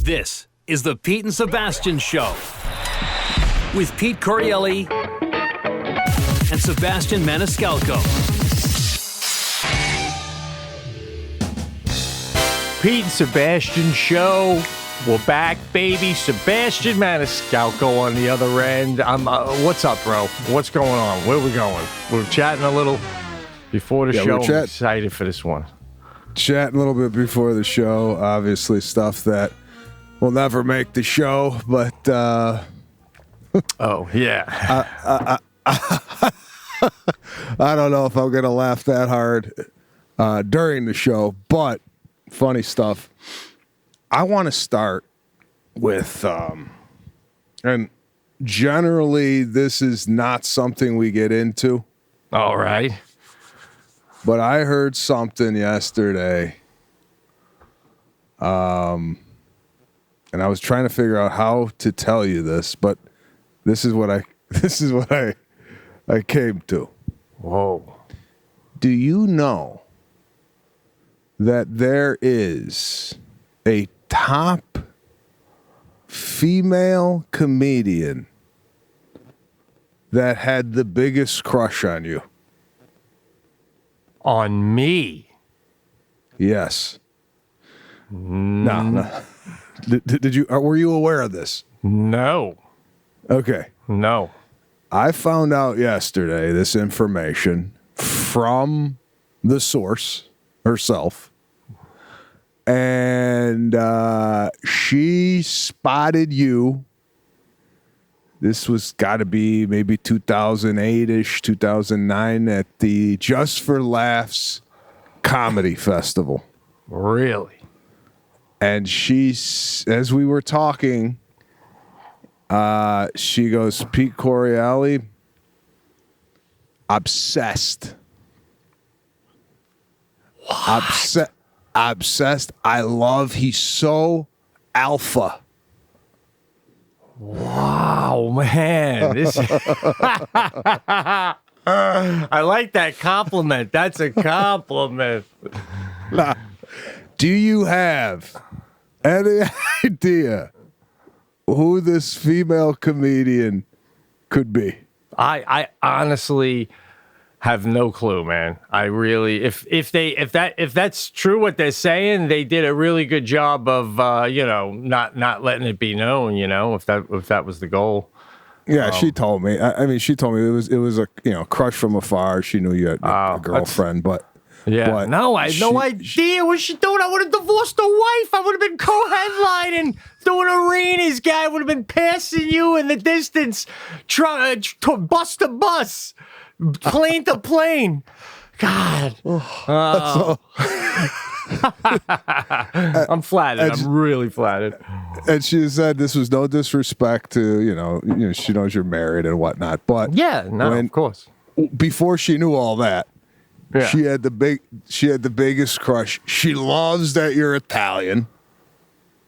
This is the Pete and Sebastian Show with Pete Corielli and Sebastian Maniscalco. Pete and Sebastian Show. We're back, baby. Sebastian Maniscalco on the other end. What's up, bro? What's going on? Where are we going? We're chatting a little before the show. I'm excited for this one. Chatting a little bit before the show. Obviously, stuff that will never make the show, but oh yeah. I don't know if I'm gonna laugh that hard during the show, but funny stuff. I want to start with, and generally this is not something we get into. All right. But I heard something yesterday, and I was trying to figure out how to tell you this, but this is what I came to. Whoa. Do you know that there is a top female comedian that had the biggest crush on you? On me? Yes. No. Did you? Were you aware of this? No. Okay. No. I found out yesterday this information from the source herself, and she spotted you. This was got to be maybe 2008-ish, 2009 at the Just for Laughs Comedy Festival. Really? And as we were talking, she goes, Pete Corielli, obsessed. What? Obsessed. I love. He's so alpha. Wow, man. This I like that compliment. That's a compliment. Do you have any idea who this female comedian could be? I honestly have no clue, man. I really, if that's true what they're saying, they did a really good job of not letting it be known. If that was the goal. Yeah, she told me. I mean, she told me it was a crush from afar. She knew you had a girlfriend, but. Yeah, but no, I had no idea what she doing. I would have divorced her wife. I would have been co-headlining, doing arenas. Guy would have been passing you in the distance, bus to bus, plane to plane. God, I'm flattered. I'm really flattered. And she said this was no disrespect to she knows you're married and whatnot, but of course. Before she knew all that. Yeah. She had the biggest crush. She loves that you're Italian,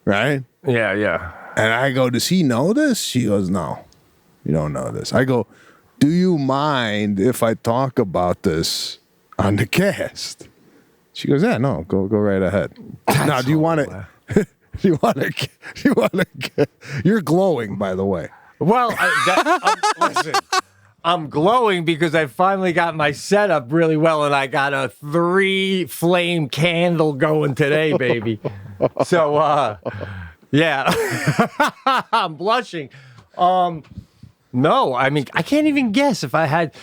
right? Yeah. And I go, does he know this? She goes, no, you don't know this. I go, do you mind if I talk about this on the cast? She goes, yeah, no, go right ahead. Now, do you want to? Do you want to? You're glowing, by the way. Well, listen. I'm glowing because I finally got my setup really well, and I got a 3-flame candle going today, baby. So, yeah, I'm blushing. No, I mean, I can't even guess if I had.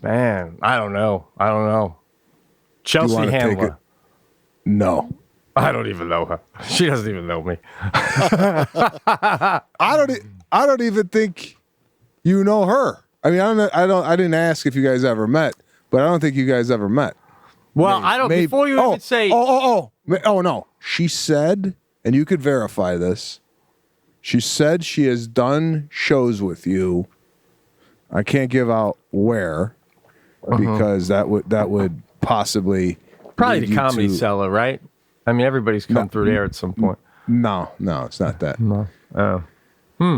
Man, I don't know. Chelsea Handler. No. I don't even know her. She doesn't even know me. I don't even think. You know her. I mean, I didn't ask if you guys ever met, but I don't think you guys ever met. Well, I don't. Maybe. Before you even say, oh no. She said, and you could verify this. She said she has done shows with you. I can't give out where because that would possibly probably the Comedy Cellar, right? I mean, everybody's come through there at some point. No, it's not that. No. Oh.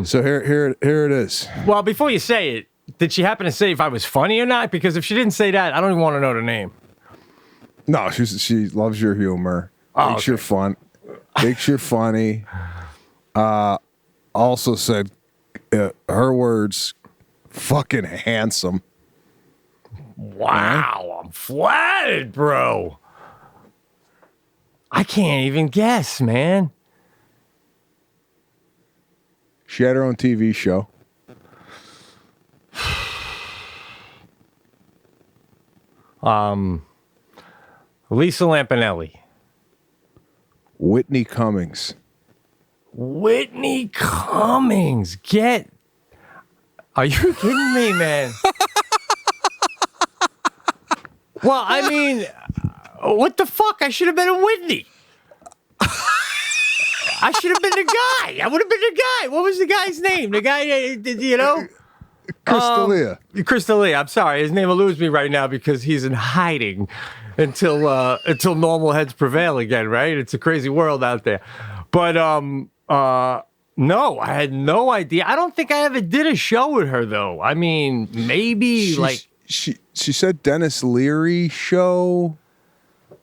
So here it is. Well, before you say it, did she happen to say if I was funny or not? Because if she didn't say that, I don't even want to know the name. No, she loves your humor. Thinks you're fun. Thinks you're funny. Also said, her words, fucking handsome. Wow, I'm flattered, bro. I can't even guess, man. She had her own TV show. Lisa Lampanelli. Whitney Cummings. Whitney Cummings. Are you kidding me, man? Well, I mean, what the fuck? I should have been a Whitney. I should have been the guy. I would have been the guy. What was the guy's name? The guy, you know? Crystalia. Crystalia. I'm sorry. His name eludes me right now because he's in hiding until normal heads prevail again, right? It's a crazy world out there. But no, I had no idea. I don't think I ever did a show with her though. I mean, maybe she said Dennis Leary show.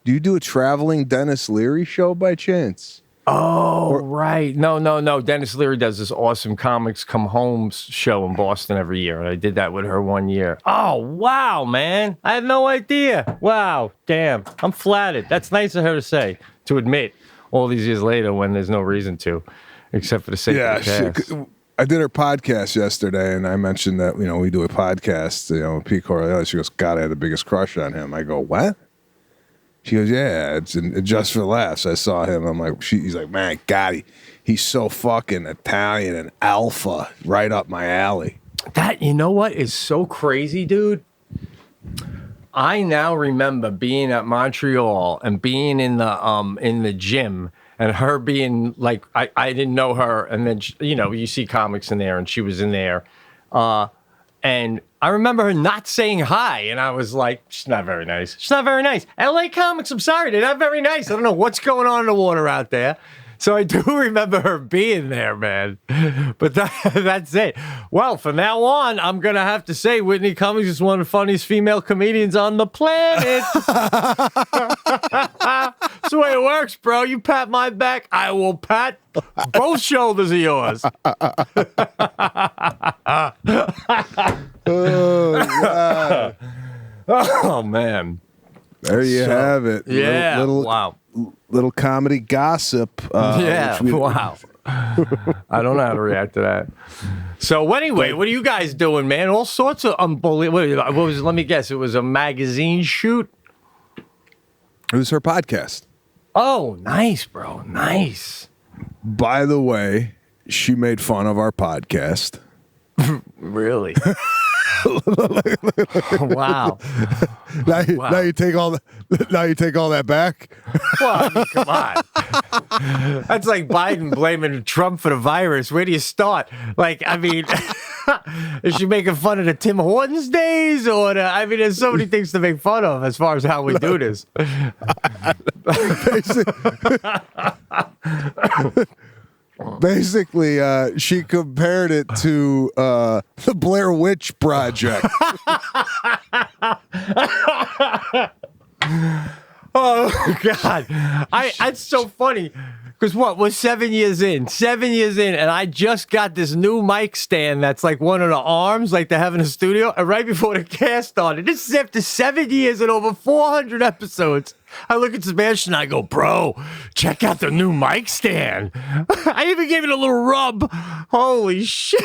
Do you do a traveling Dennis Leary show by chance? Oh, right. No. Dennis Leary does this awesome Comics Come Home show in Boston every year. And I did that with her one year. Oh, wow, man. I had no idea. Wow. Damn. I'm flattered. That's nice of her to admit all these years later when there's no reason to, except for the sake of the cast. I did her podcast yesterday, and I mentioned that, we do a podcast, with Pete Corleone. She goes, God, I had the biggest crush on him. I go, what? She goes, yeah, it's Just for Laughs. I saw him. I'm like, he's like, man, God, he's so fucking Italian and alpha, right up my alley. That, you know what is so crazy, dude? I now remember being at Montreal and being in the gym and her being like, I didn't know her. And then, you see comics in there and she was in there. And I remember her not saying hi, and I was like, she's not very nice. She's not very nice. LA Comics, I'm sorry, they're not very nice. I don't know what's going on in the water out there. So I do remember her being there, man. But that's it. Well, from now on, I'm going to have to say Whitney Cummings is one of the funniest female comedians on the planet. That's the way it works, bro. You pat my back, I will pat both shoulders of yours. Oh, God. Oh, man. There you have it. Yeah. Wow. Little comedy gossip. Yeah. Wow. I don't know how to react to that. So anyway, what are you guys doing, man? All sorts of unbelievable. What was? Let me guess. It was a magazine shoot. It was her podcast. Oh, nice, bro. Nice. By the way, she made fun of our podcast. Really? Wow. Now you take all that back. Well, I mean, come on. That's like Biden blaming Trump for the virus. Where do you start? Like, I mean, is she making fun of the Tim Hortons days, or there's so many things to make fun of as far as how we do this. Basically, she compared it to the Blair Witch Project. Oh, God. It's so funny. Because we're 7 years in. 7 years in, and I just got this new mic stand that's like one of the arms like they have in the studio. And right before the cast started, this is after 7 years and over 400 episodes. I look at Sebastian and I go, bro, check out the new mic stand. I even gave it a little rub. Holy shit.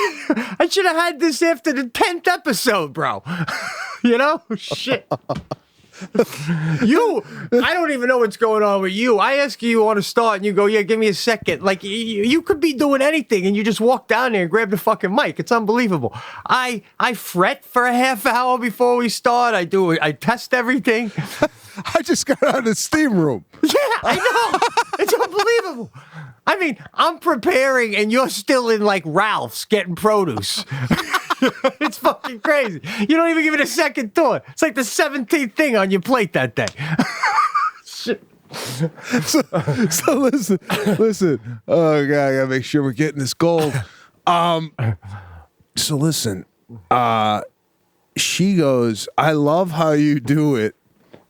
I should have had this after the 10th episode, bro. Shit. I don't even know what's going on with you. I ask you want to start and you go, yeah, give me a second. Like you could be doing anything and you just walk down there and grab the fucking mic. It's unbelievable. I fret for a half hour before we start. I test everything. I just got out of the steam room. Yeah, I know. It's unbelievable. I mean, I'm preparing and you're still in like Ralph's getting produce. It's fucking crazy. You don't even give it a second thought. It's like the 17th thing on your plate that day. Shit. So listen. Oh, God, I gotta make sure we're getting this gold. So listen, she goes, I love how you do it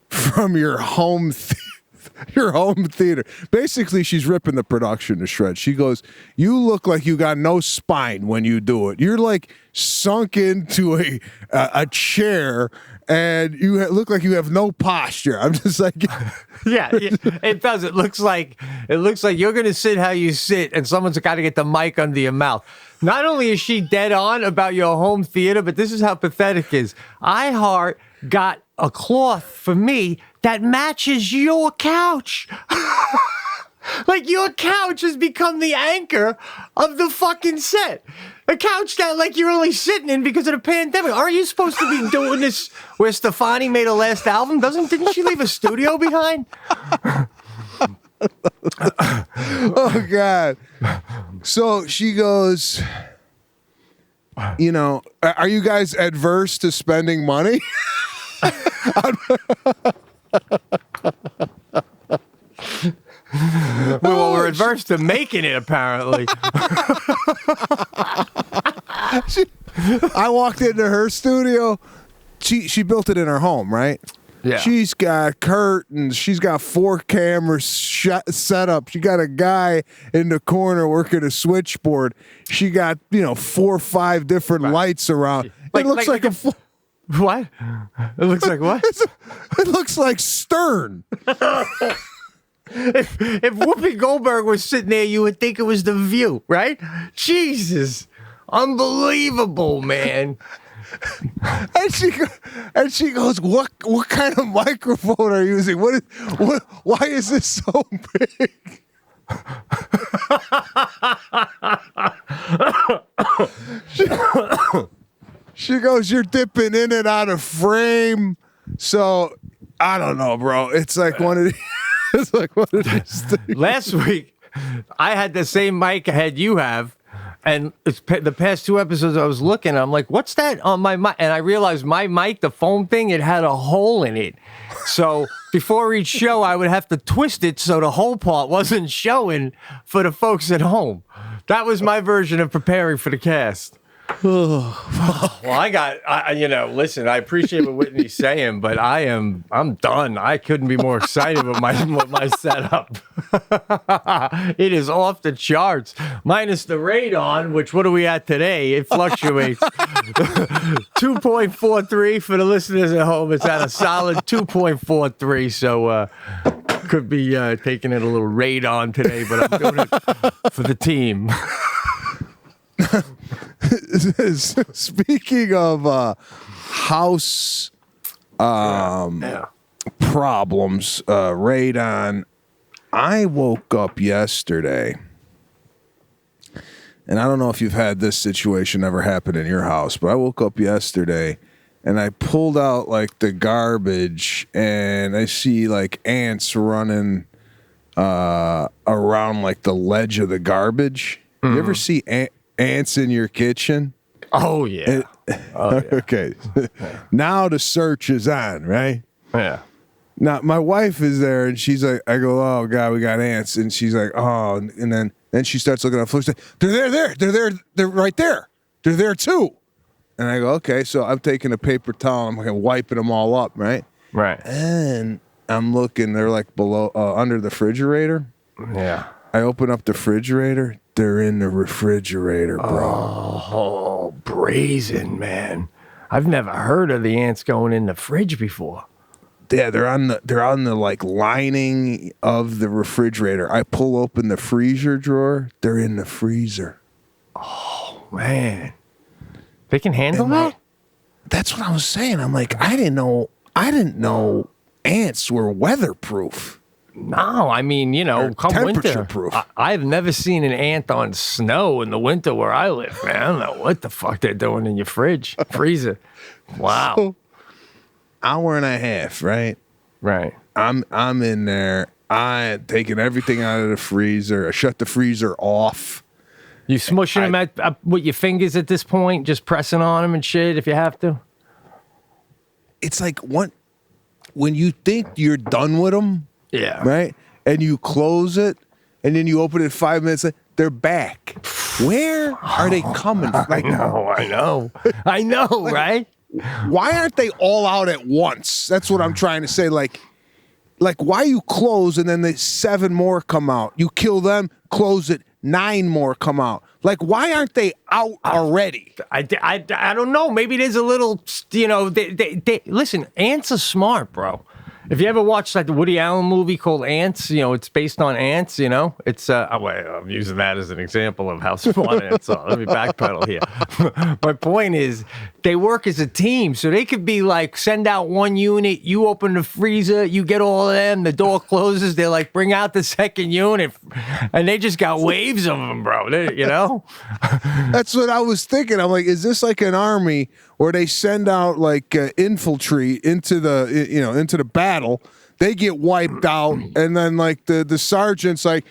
from your home your home theater. Basically, she's ripping the production to shreds. She goes, "You look like you got no spine when you do it. You're like sunk into a chair, and you look like you have no posture." I'm just like, Yeah, it does. It looks like you're gonna sit how you sit, and someone's got to get the mic under your mouth. Not only is she dead on about your home theater, but this is how pathetic it is. iHeart got a cloth for me that matches your couch. Like, your couch has become the anchor of the fucking set. A couch that, like, you're only sitting in because of the pandemic. Aren't you supposed to be doing this where Stefani made her last album? Didn't she leave a studio behind? oh God. So she goes, you know, are you guys adverse to spending money? Well, we're adverse to making it, apparently. I walked into her studio. She built it in her home, right? Yeah. She's got curtains. She's got 4 cameras set up. She got a guy in the corner working a switchboard. She got, 4 or 5 different lights around. It looks like a what? It looks like what? It looks like Stern. If Whoopi Goldberg was sitting there, you would think it was The View, right? Jesus. Unbelievable, man. And she goes, what kind of microphone are you using? Why is this so big? She goes, you're dipping in and out of frame. So I don't know, bro. It's like one of these things. Last week, I had the same mic head you have. And the past 2 episodes I was looking, I'm like, what's that on my mic? And I realized my mic, the foam thing, it had a hole in it. So before each show, I would have to twist it so the hole part wasn't showing for the folks at home. That was my version of preparing for the cast. Well, listen, I appreciate what Whitney's saying, but I'm done. I couldn't be more excited with my setup. It is off the charts. Minus the radon, which what are we at today? It fluctuates. 2.43 for the listeners at home. It's at a solid 2.43. So could be taking it a little radon today, but I'm doing it for the team. Speaking of house problems, radon, I woke up yesterday, and I don't know if you've had this situation ever happen in your house, but I woke up yesterday and I pulled out like the garbage and I see like ants running around like the ledge of the garbage. You ever see ants in your kitchen? Oh, yeah. Okay. Now the search is on, right? Yeah. Now, my wife is there, and she's like, I go, oh, God, we got ants. And she's like, oh, and then she starts looking up. She's like, they're right there. They're there, too. And I go, okay. So I'm taking a paper towel. I'm like wiping them all up, right? Right. And I'm looking. They're like below, under the refrigerator. Yeah. I open up the refrigerator. They're in the refrigerator, bro. Oh, brazen, man. I've never heard of the ants going in the fridge before. Yeah, they're on the like lining of the refrigerator. I pull open the freezer drawer. They're in the freezer. Oh, man. They can handle that? That's what I was saying. I'm like, I didn't know ants were weatherproof. No, I mean, come winter. Proof. I've never seen an ant on snow in the winter where I live, man. I don't know what the fuck they're doing in your freezer. Wow. So, hour and a half, right? Right. I'm in there. I taking everything out of the freezer. I shut the freezer off. You smushing them with your fingers at this point, just pressing on them and shit if you have to? It's like when you think you're done with them. Yeah. Right? And you close it, and then you open it 5 minutes later, they're back. Where are they coming from? I know, right? Why aren't they all out at once? That's what I'm trying to say. Like Like, why you close and then the 7 more come out? You kill them, close it, 9 more come out. Like, why aren't they out already? I don't know. Maybe there's a little, listen, ants are smart, bro. If you ever watched like the Woody Allen movie called Ants, it's based on ants, it's, I'm using that as an example of how smart ants are. Let me backpedal here. My point is they work as a team. So they could be like, send out one unit, you open the freezer, you get all of them, the door closes, they're like, bring out the second unit. And they just got waves of them, bro. That's what I was thinking. I'm like, is this like an army where they send out like infantry into the battle? They get wiped out, and then like the sergeant's like,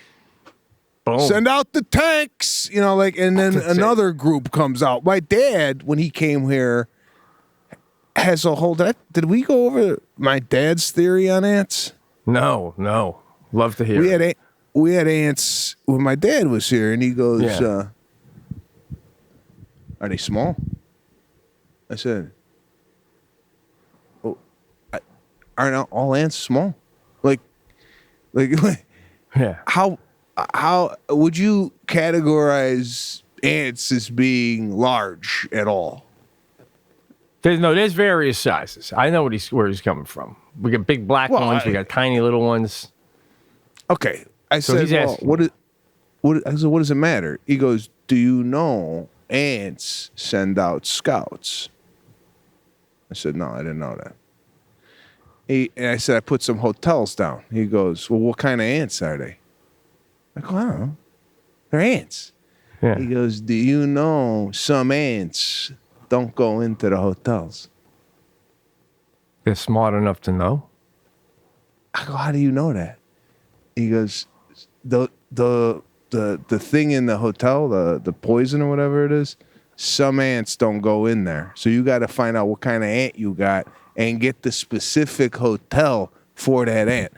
boom, send out the tanks, and then another group comes out. My dad, when he came here, has a whole. Did we go over my dad's theory on ants? No. Love to hear. We had ants when my dad was here, and he goes, "Are they small?" I said, "Oh, aren't all ants small? Like, yeah. How would you categorize ants as being large at all?" There's various sizes. I know where he's coming from. We got big black ones. We got tiny little ones. Okay, I said, what does it matter? He goes, "Do you know ants send out scouts?" I said, "No, I didn't know that." And I said, "I put some hotels down." He goes, "Well, what kind of ants are they?" I go, "I don't know. They're ants." Yeah. He goes, "Do you know some ants don't go into the hotels?" They're smart enough to know. I go, "How do you know that?" He goes, the thing in the hotel, the poison or whatever it is, some ants don't go in there. So you got to find out what kind of ant you got and get the specific hotel for that ant.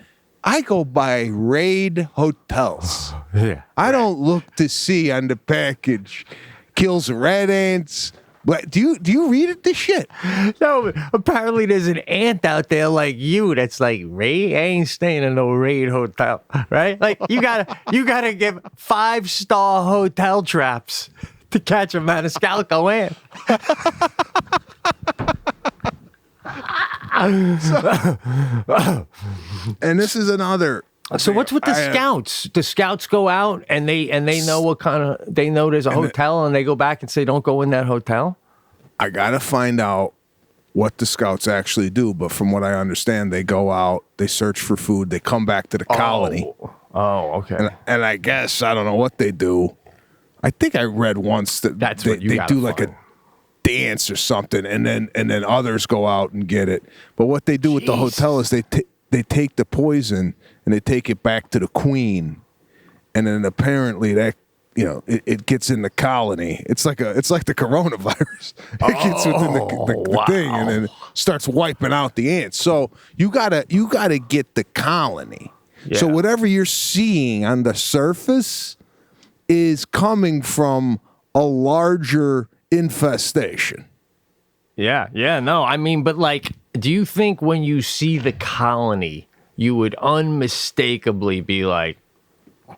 I go by Raid Hotels. Yeah. I don't look to see on the package kills red ants. But do you read it? This shit. No, apparently there's an ant out there like you that's like, Raid, I ain't staying in no Raid hotel, right? Like you gotta give 5-star hotel traps to catch a Maniscalco ant. And this is another. So what's with the scouts? The scouts go out and they know they know there's a hotel and they go back and say, don't go in that hotel? I gotta find out what the scouts actually do, but from what I understand, they go out, they search for food, they come back to the colony. Oh, okay. And I guess I don't know what they do. I think I read once that they do like a dance or something, and then others go out and get it. But what they do with the hotel is they take the poison and they take it back to the queen, and then apparently that it gets in the colony. It's like the coronavirus. It gets within the thing and then starts wiping out the ants. So you gotta get the colony. Yeah. So whatever you're seeing on the surface is coming from a larger infestation. Yeah, no, I mean, but like, do you think when you see the colony, you would unmistakably be like,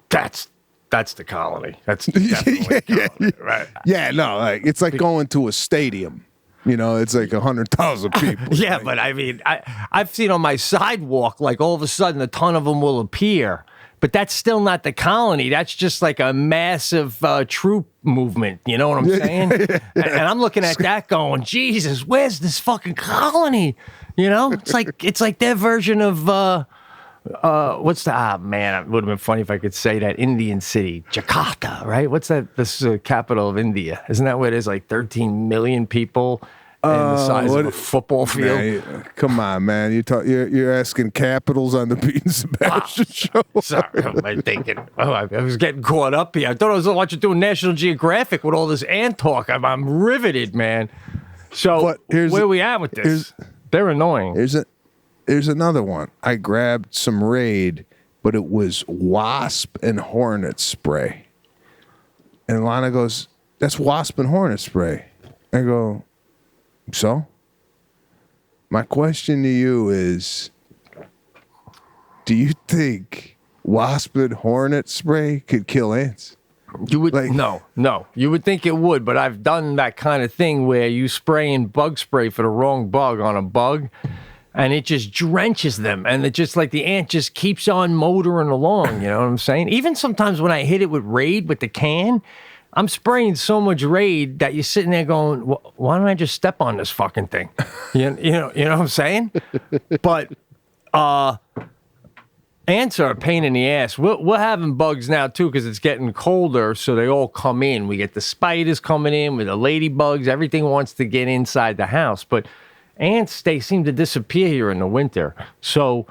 that's the colony. That's definitely the colony, right? Yeah, no, like it's like going to a stadium. It's like 100,000 people. Yeah, but I mean, I've seen on my sidewalk, like all of a sudden a ton of them will appear. But that's still not the colony. That's just like a massive troop movement. You know what I'm saying? And I'm looking at that going, Jesus, where's this fucking colony? It's like their version of what's the man? It would have been funny if I could say that Indian city, Jakarta, right? What's that? This is the capital of India. Isn't that where there's like 13 million people? And the size of a football field. Man, come on, man! You're asking capitals on the Pete and Sebastian show. Sorry, what am I thinking? I was getting caught up here. I thought I was watching doing National Geographic with all this ant talk. I'm riveted, man. So where we at with this? They're annoying. Here's another one. I grabbed some Raid, but it was wasp and hornet spray. And Lana goes, "That's wasp and hornet spray." I go, "So?" My question to you is, do you think wasp and hornet spray could kill ants? You would no. You would think it would, but I've done that kind of thing where you spray in bug spray for the wrong bug on a bug, and it just drenches them, and it just like the ant just keeps on motoring along. You know what I'm saying? Even sometimes when I hit it with Raid with the can, I'm spraying so much Raid that you're sitting there going, "Why don't I just step on this fucking thing?" You know what I'm saying? But ants are a pain in the ass. We're having bugs now, too, because it's getting colder, so they all come in. We get the spiders coming in with the ladybugs. Everything wants to get inside the house. But ants, they seem to disappear here in the winter. So,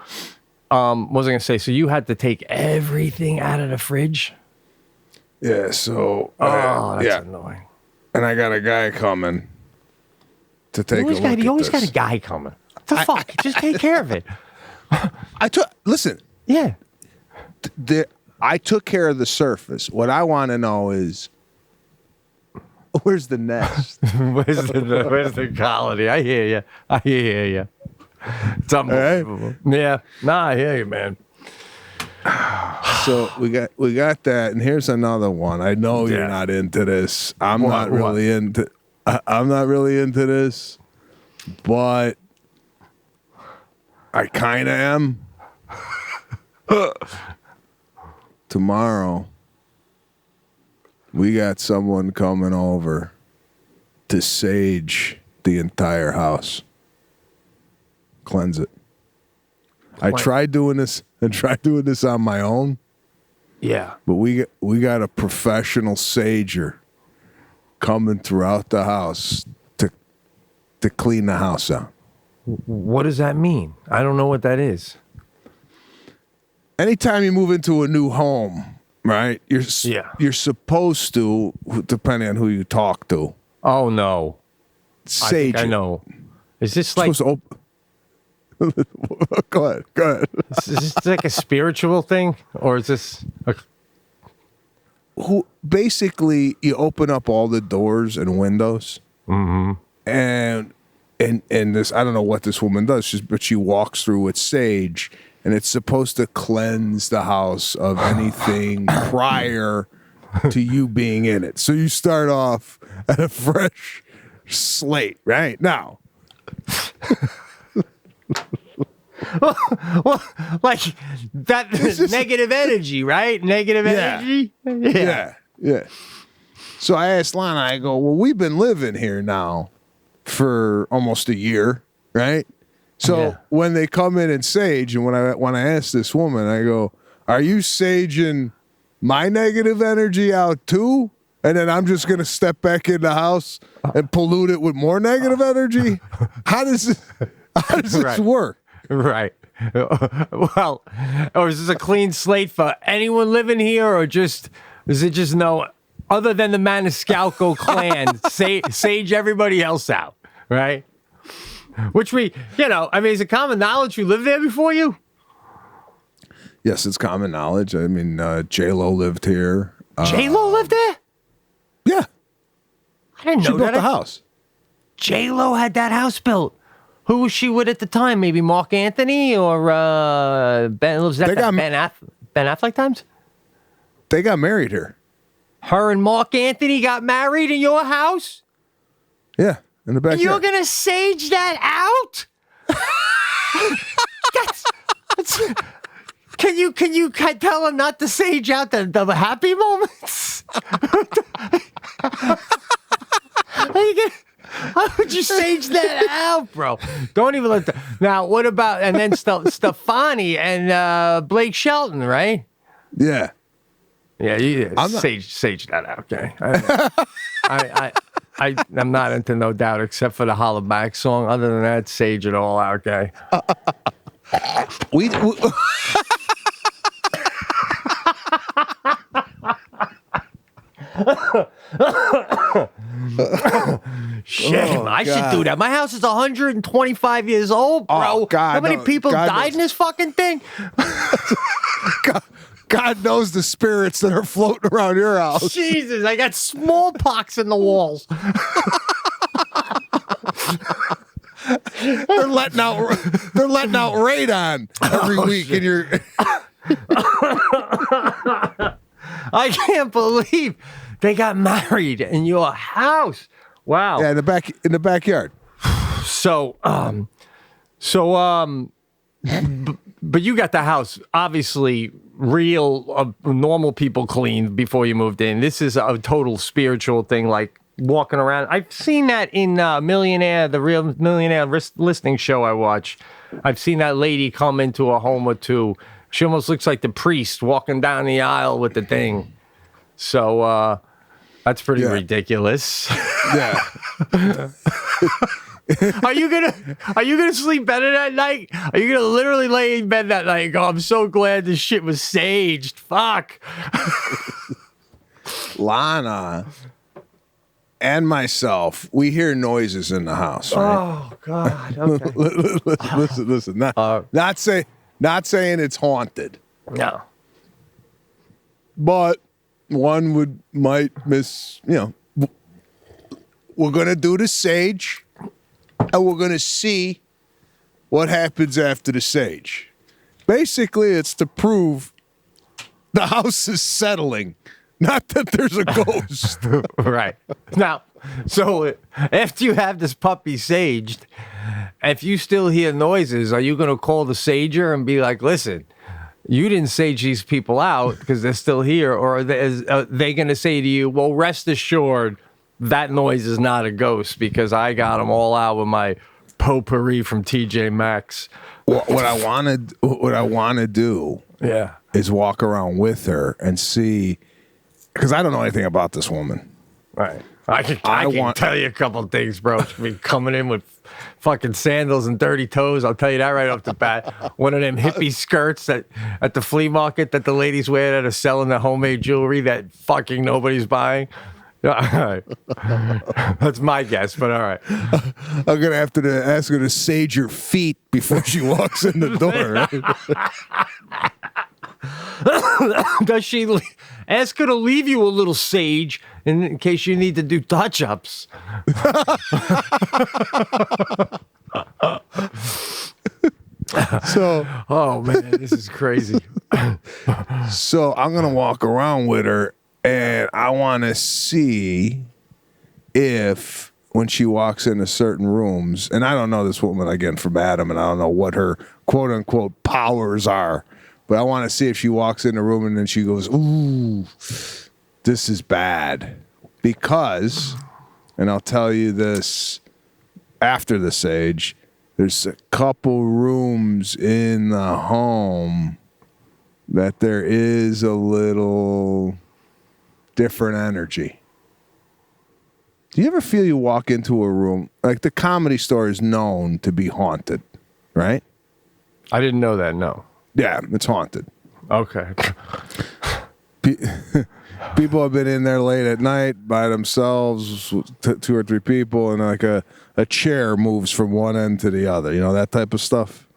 what was I going to say? So you had to take everything out of the fridge? Yeah, so... that's annoying. And I got a guy coming to take a look at this. You always got a guy coming. What the fuck? Just take care of it. Listen... Yeah. I took care of the surface. What I want to know is, where's the nest? where's the colony? I hear you. It's unbelievable. Right? Yeah. Nah, I hear you, man. So we got that, and here's another one. I know you're not into this. I'm not really into this, but I kind of am. Tomorrow, we got someone coming over to sage the entire house. Cleanse it. I tried doing this on my own. Yeah. But we got a professional sager coming throughout the house to clean the house out. What does that mean? I don't know what that is. Anytime you move into a new home, right? You're supposed to, depending on who you talk to. Oh no, sage. I know. Is this like? Go ahead. Is this like a spiritual thing, or is this? Basically, you open up all the doors and windows, and this, I don't know what this woman does, but she walks through with sage. And it's supposed to cleanse the house of anything prior to you being in it. So you start off at a fresh slate, right? Now. well, like that negative energy, right? Negative energy? Yeah. So I asked Lana, I go, well, we've been living here now for almost a year, right? So when they come in and sage, and when I ask this woman, I go, "Are you saging my negative energy out too?" And then I'm just gonna step back in the house and pollute it with more negative energy. How does this work? Right. Well, or is this a clean slate for anyone living here, or is it just no? Other than the Maniscalco clan, sage everybody else out, right? Which is it common knowledge who lived there before you? Yes, it's common knowledge. I mean, J-Lo lived here. J-Lo lived there? Yeah. I didn't know she built the house. J-Lo had that house built. Who was she with at the time? Maybe Mark Anthony or Ben Affleck times? They got married here. Her and Mark Anthony got married in your house? Yeah. In the backyard. You're gonna sage that out? Can you tell him not to sage out the happy moments? How would you sage that out, bro? Don't even let Now, what about and then Stefani and Blake Shelton, right? Yeah. Yeah, sage that out, okay? I'm not into No Doubt except for the Holla Back song. Other than that, sage it all out, okay? we Shit, I should do that. My house is 125 years old, bro. Oh, God, how many people God died knows. in this fucking thing? God knows the spirits that are floating around your house. Jesus, I got smallpox in the walls. They're letting out radon every week, and you're. I can't believe they got married in your house. Wow. Yeah, in the backyard. But you got the house obviously real normal people cleaned before you moved in. This is a total spiritual thing, like walking around. I've seen that in Millionaire, the Real Millionaire Listening show I watch. I've seen that lady come into a home or two. She almost looks like the priest walking down the aisle with the thing. So that's pretty ridiculous. Yeah. Are you gonna sleep better that night? Are you gonna literally lay in bed that night and go, I'm so glad this shit was saged. Fuck. Lana and myself, we hear noises in the house. Right? Oh God. Okay. Listen. Not saying it's haunted. No. But one might miss. We're gonna do the sage. And we're going to see what happens after the sage. Basically, it's to prove the house is settling, not that there's a ghost. Right. Now, so after you have this puppy saged, if you still hear noises, are you going to call the sager and be like, listen, you didn't sage these people out because they're still here? Or are they going to say to you, well, rest assured, that noise is not a ghost because I got them all out with my potpourri from TJ Maxx. What I want to do is walk around with her and see, because I don't know anything about this woman. Right. I can tell you a couple things, bro. She'll be coming in with fucking sandals and dirty toes. I'll tell you that right off the bat. One of them hippie skirts at the flea market that the ladies wear that are selling the homemade jewelry that fucking nobody's buying. All right. That's my guess, but all right. I'm going to have to ask her to sage her feet before she walks in the door. Right? Does she ask her to leave you a little sage in case you need to do touch-ups? Oh man, this is crazy. So I'm going to walk around with her. And I want to see if when she walks into certain rooms, and I don't know this woman again from Adam, and I don't know what her quote unquote powers are, but I want to see if she walks in the room and then she goes, ooh, this is bad. Because, and I'll tell you this after the sage, there's a couple rooms in the home that there is a little different energy. Do you ever feel you walk into a room, like the Comedy Store is known to be haunted, right? I didn't know that, no. Yeah, it's haunted. Okay. People have been in there late at night by themselves, two or three people, and like a chair moves from one end to the other, that type of stuff.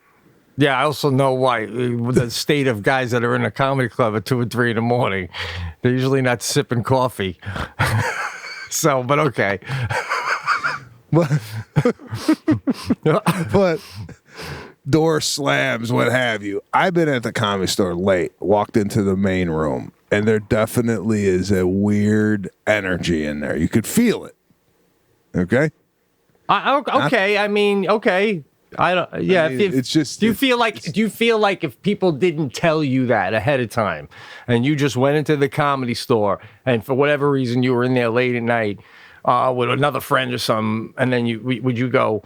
Yeah, I also know why the state of guys that are in a comedy club at 2 or 3 in the morning, they're usually not sipping coffee. So, but okay. But door slams, what have you. I've been at the Comedy Store late, walked into the main room, and there definitely is a weird energy in there. You could feel it. Okay? Okay, I mean, okay. I don't. Yeah, I mean, it's just. Do you feel like if people didn't tell you that ahead of time, and you just went into the Comedy Store, and for whatever reason you were in there late at night with another friend or something, and then would you go?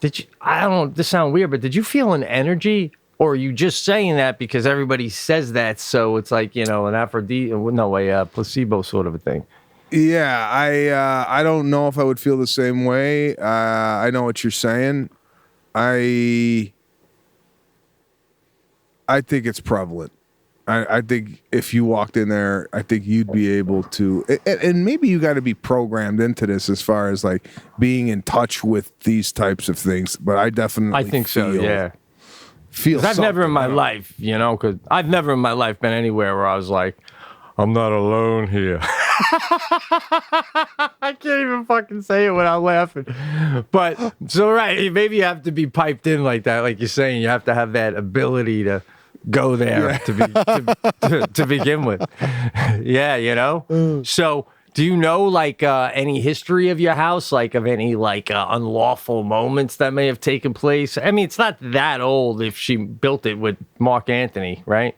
Did you? I don't know. This sounds weird, but did you feel an energy, or are you just saying that because everybody says that, so it's like an placebo sort of a thing? Yeah, I don't know if I would feel the same way. I know what you're saying. I think it's prevalent. I think if you walked in there, I think you'd be able to, and maybe you got to be programmed into this as far as like being in touch with these types of things. But I think so. Yeah. Feel. I've never in my life, because I've never in my life been anywhere where I was like, I'm not alone here. I can't even fucking say it without laughing. But so right, maybe you have to be piped in like that, like you're saying. You have to have that ability to go there to begin with. Yeah, you know. So, do you know like any history of your house, like of any like unlawful moments that may have taken place? I mean, it's not that old if she built it with Mark Anthony, right?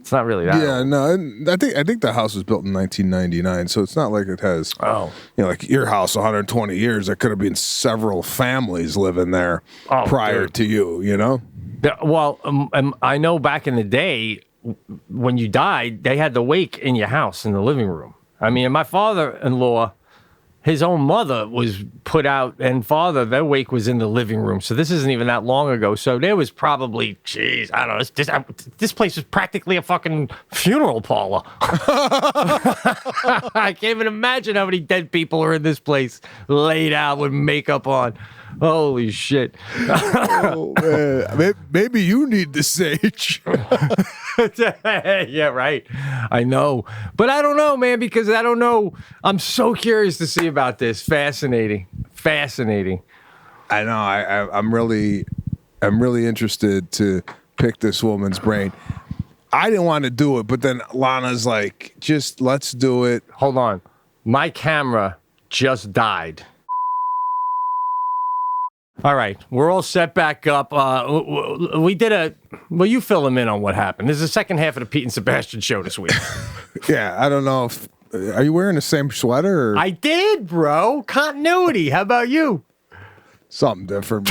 It's not really that. Yeah, old. no, I think the house was built in 1999, so it's not like it has. Oh, Like your house, 120 years. There could have been several families living there prior to you. You know. Well, I know back in the day when you died, they had the wake in your house in the living room. I mean, my father-in-law, his own mother was put out, and their wake was in the living room. So this isn't even that long ago. So there was probably, geez, I don't know. This place was practically a fucking funeral parlor. I can't even imagine how many dead people are in this place laid out with makeup on. Holy shit. Oh, man. Maybe you need the sage. Yeah, right. I know. But I don't know, man, because I don't know. I'm so curious to see about this. Fascinating. I know. I'm really interested to pick this woman's brain. I didn't want to do it, but then Lana's like, just let's do it. Hold on. My camera just died. All right, we're all set back up. We did well, you fill them in on what happened. This is the second half of the Pete and Sebastian show this week. Yeah, I don't know if, are you wearing the same sweater? Or? I did, bro. Continuity. How about you? Something different.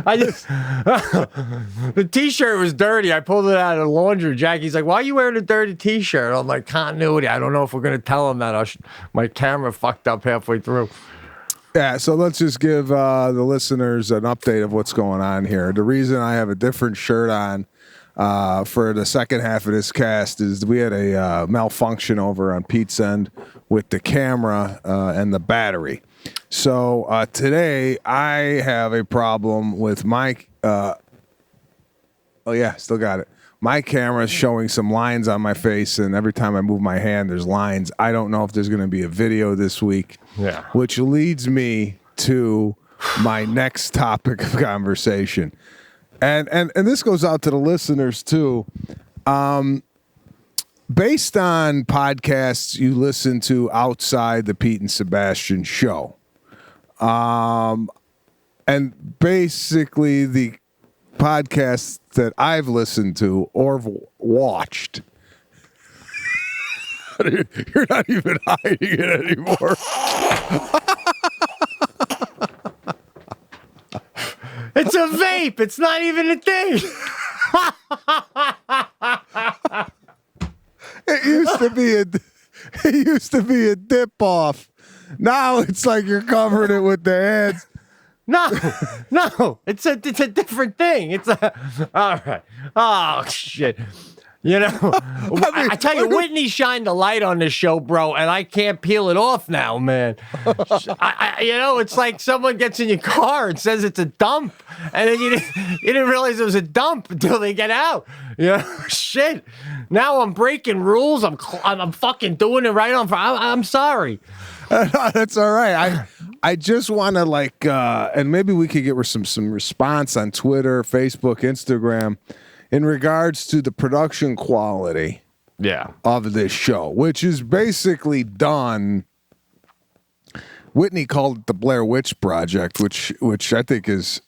I just the t-shirt was dirty. I pulled it out of the laundry. Jackie's like, "Why are you wearing a dirty t-shirt?" I'm like, "Continuity." I don't know if we're gonna tell him that my camera fucked up halfway through. Yeah, so let's just give the listeners an update of what's going on here. The reason I have a different shirt on for the second half of this cast is we had a malfunction over on Pete's end with the camera and the battery. So today I have a problem with my. Oh yeah, still got it. My camera's showing some lines on my face, and every time I move my hand, there's lines. I don't know if there's going to be a video this week. Yeah. Which leads me to my next topic of conversation, and this goes out to the listeners too. Based on podcasts you listen to outside the Pete and Sebastian show, and basically the podcasts that I've listened to or watched, you're not even hiding it anymore. It's a vape. It's not even a thing. It used to be a dip off. Now it's like you're covering it with the hands. No, it's a different thing. It's all right. Oh shit. You know, I tell you, Whitney shined the light on this show, bro, and I can't peel it off now, man. It's like someone gets in your car and says it's a dump, and then you didn't realize it was a dump until they get out. Shit. Now I'm breaking rules. I'm fucking doing it right on. I'm sorry. That's all right. I just want to and maybe we could get some response on Twitter, Facebook, Instagram, in regards to the production quality of this show, which is basically done. Whitney called it the Blair Witch Project, which I think is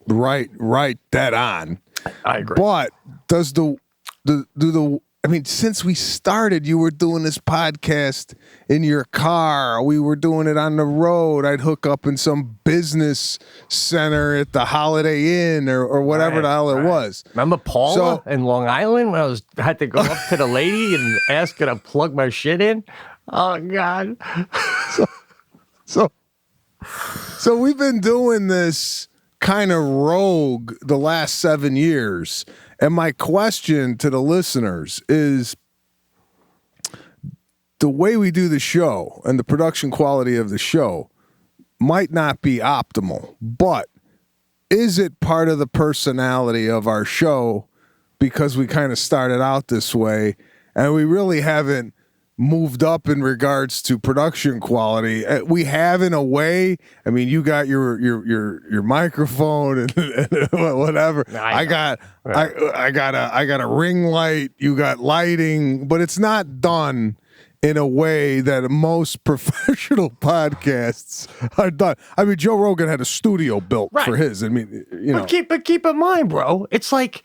right dead on. I agree. But does since we started, you were doing this podcast in your car. We were doing it on the road. I'd hook up in some business center at the Holiday Inn or whatever the hell it was. Remember Paula in Long Island when I had to go up to the lady and ask her to plug my shit in? Oh, God. So we've been doing this kind of rogue the last 7 years. And my question to the listeners is, the way we do the show and the production quality of the show might not be optimal, but is it part of the personality of our show because we kind of started out this way, and we really haven't moved up in regards to production quality. We have in a way. I mean, you got your microphone and whatever. I got a ring light. You got lighting, but it's not done in a way that most professional podcasts are done. I mean, Joe Rogan had a studio built for his. I mean, But keep in mind, bro, it's like,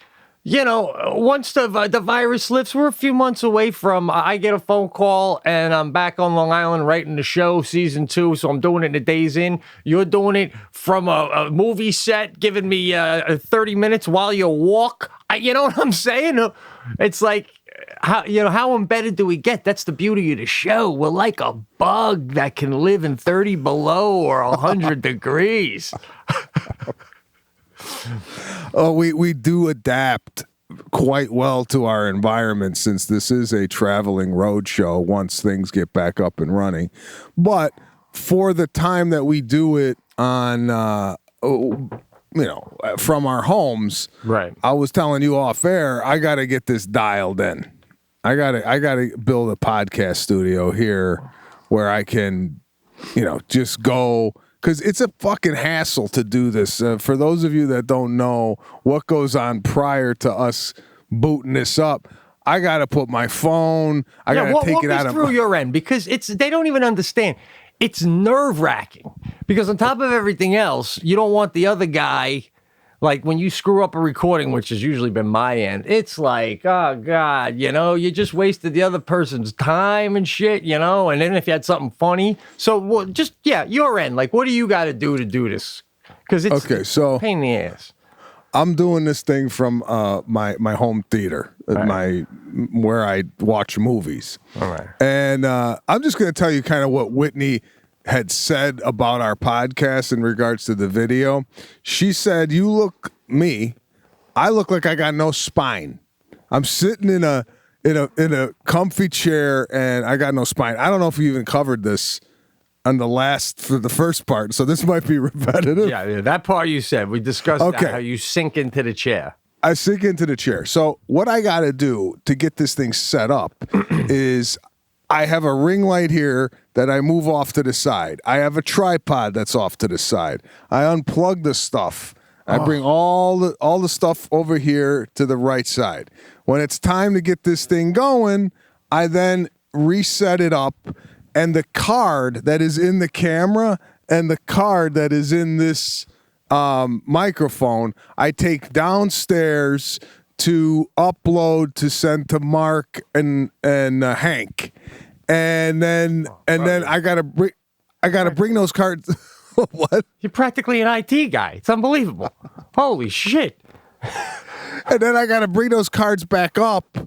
once the virus lifts, we're a few months away from, I get a phone call and I'm back on Long Island writing the show, season 2. So I'm doing it in the days in. You're doing it from a movie set, giving me 30 minutes while you walk. You know what I'm saying? It's like, how embedded do we get? That's the beauty of the show. We're like a bug that can live in 30 below or 100 degrees. Oh, we do adapt quite well to our environment, since this is a traveling road show once things get back up and running. But for the time that we do it on, from our homes, right? I was telling you off air, I got to get this dialed in. I got to build a podcast studio here where I can, just go. Because it's a fucking hassle to do this. For those of you that don't know what goes on prior to us booting this up, I got to put my phone. I got to take it out of through your end, because they don't even understand. It's nerve-wracking because on top of everything else, you don't want the other guy. Like when you screw up a recording, which has usually been my end, it's like, oh God, you just wasted the other person's time and shit, and then if you had something funny. So your end, like, what do you got to do this? Because it's a pain in the ass. I'm doing this thing from my home theater, where I watch movies. All right. And I'm just going to tell you kind of what Whitney had said about our podcast in regards to the video. She said, I look like I got no spine. I'm sitting in a comfy chair and I got no spine. I don't know if you even covered this for the first part, so this might be repetitive. Yeah, that part you said. We discussed that, how you sink into the chair. I sink into the chair. So what I got to do to get this thing set up is I have a ring light here that I move off to the side. I have a tripod that's off to the side. I unplug the stuff. I bring all the stuff over here to the right side. When it's time to get this thing going, I then reset it up, and the card that is in the camera and the card that is in this microphone, I take downstairs to upload to send to Mark and Hank, and then I gotta bring those cards. What? You're practically an IT guy. It's unbelievable. Holy shit! And then I gotta bring those cards back up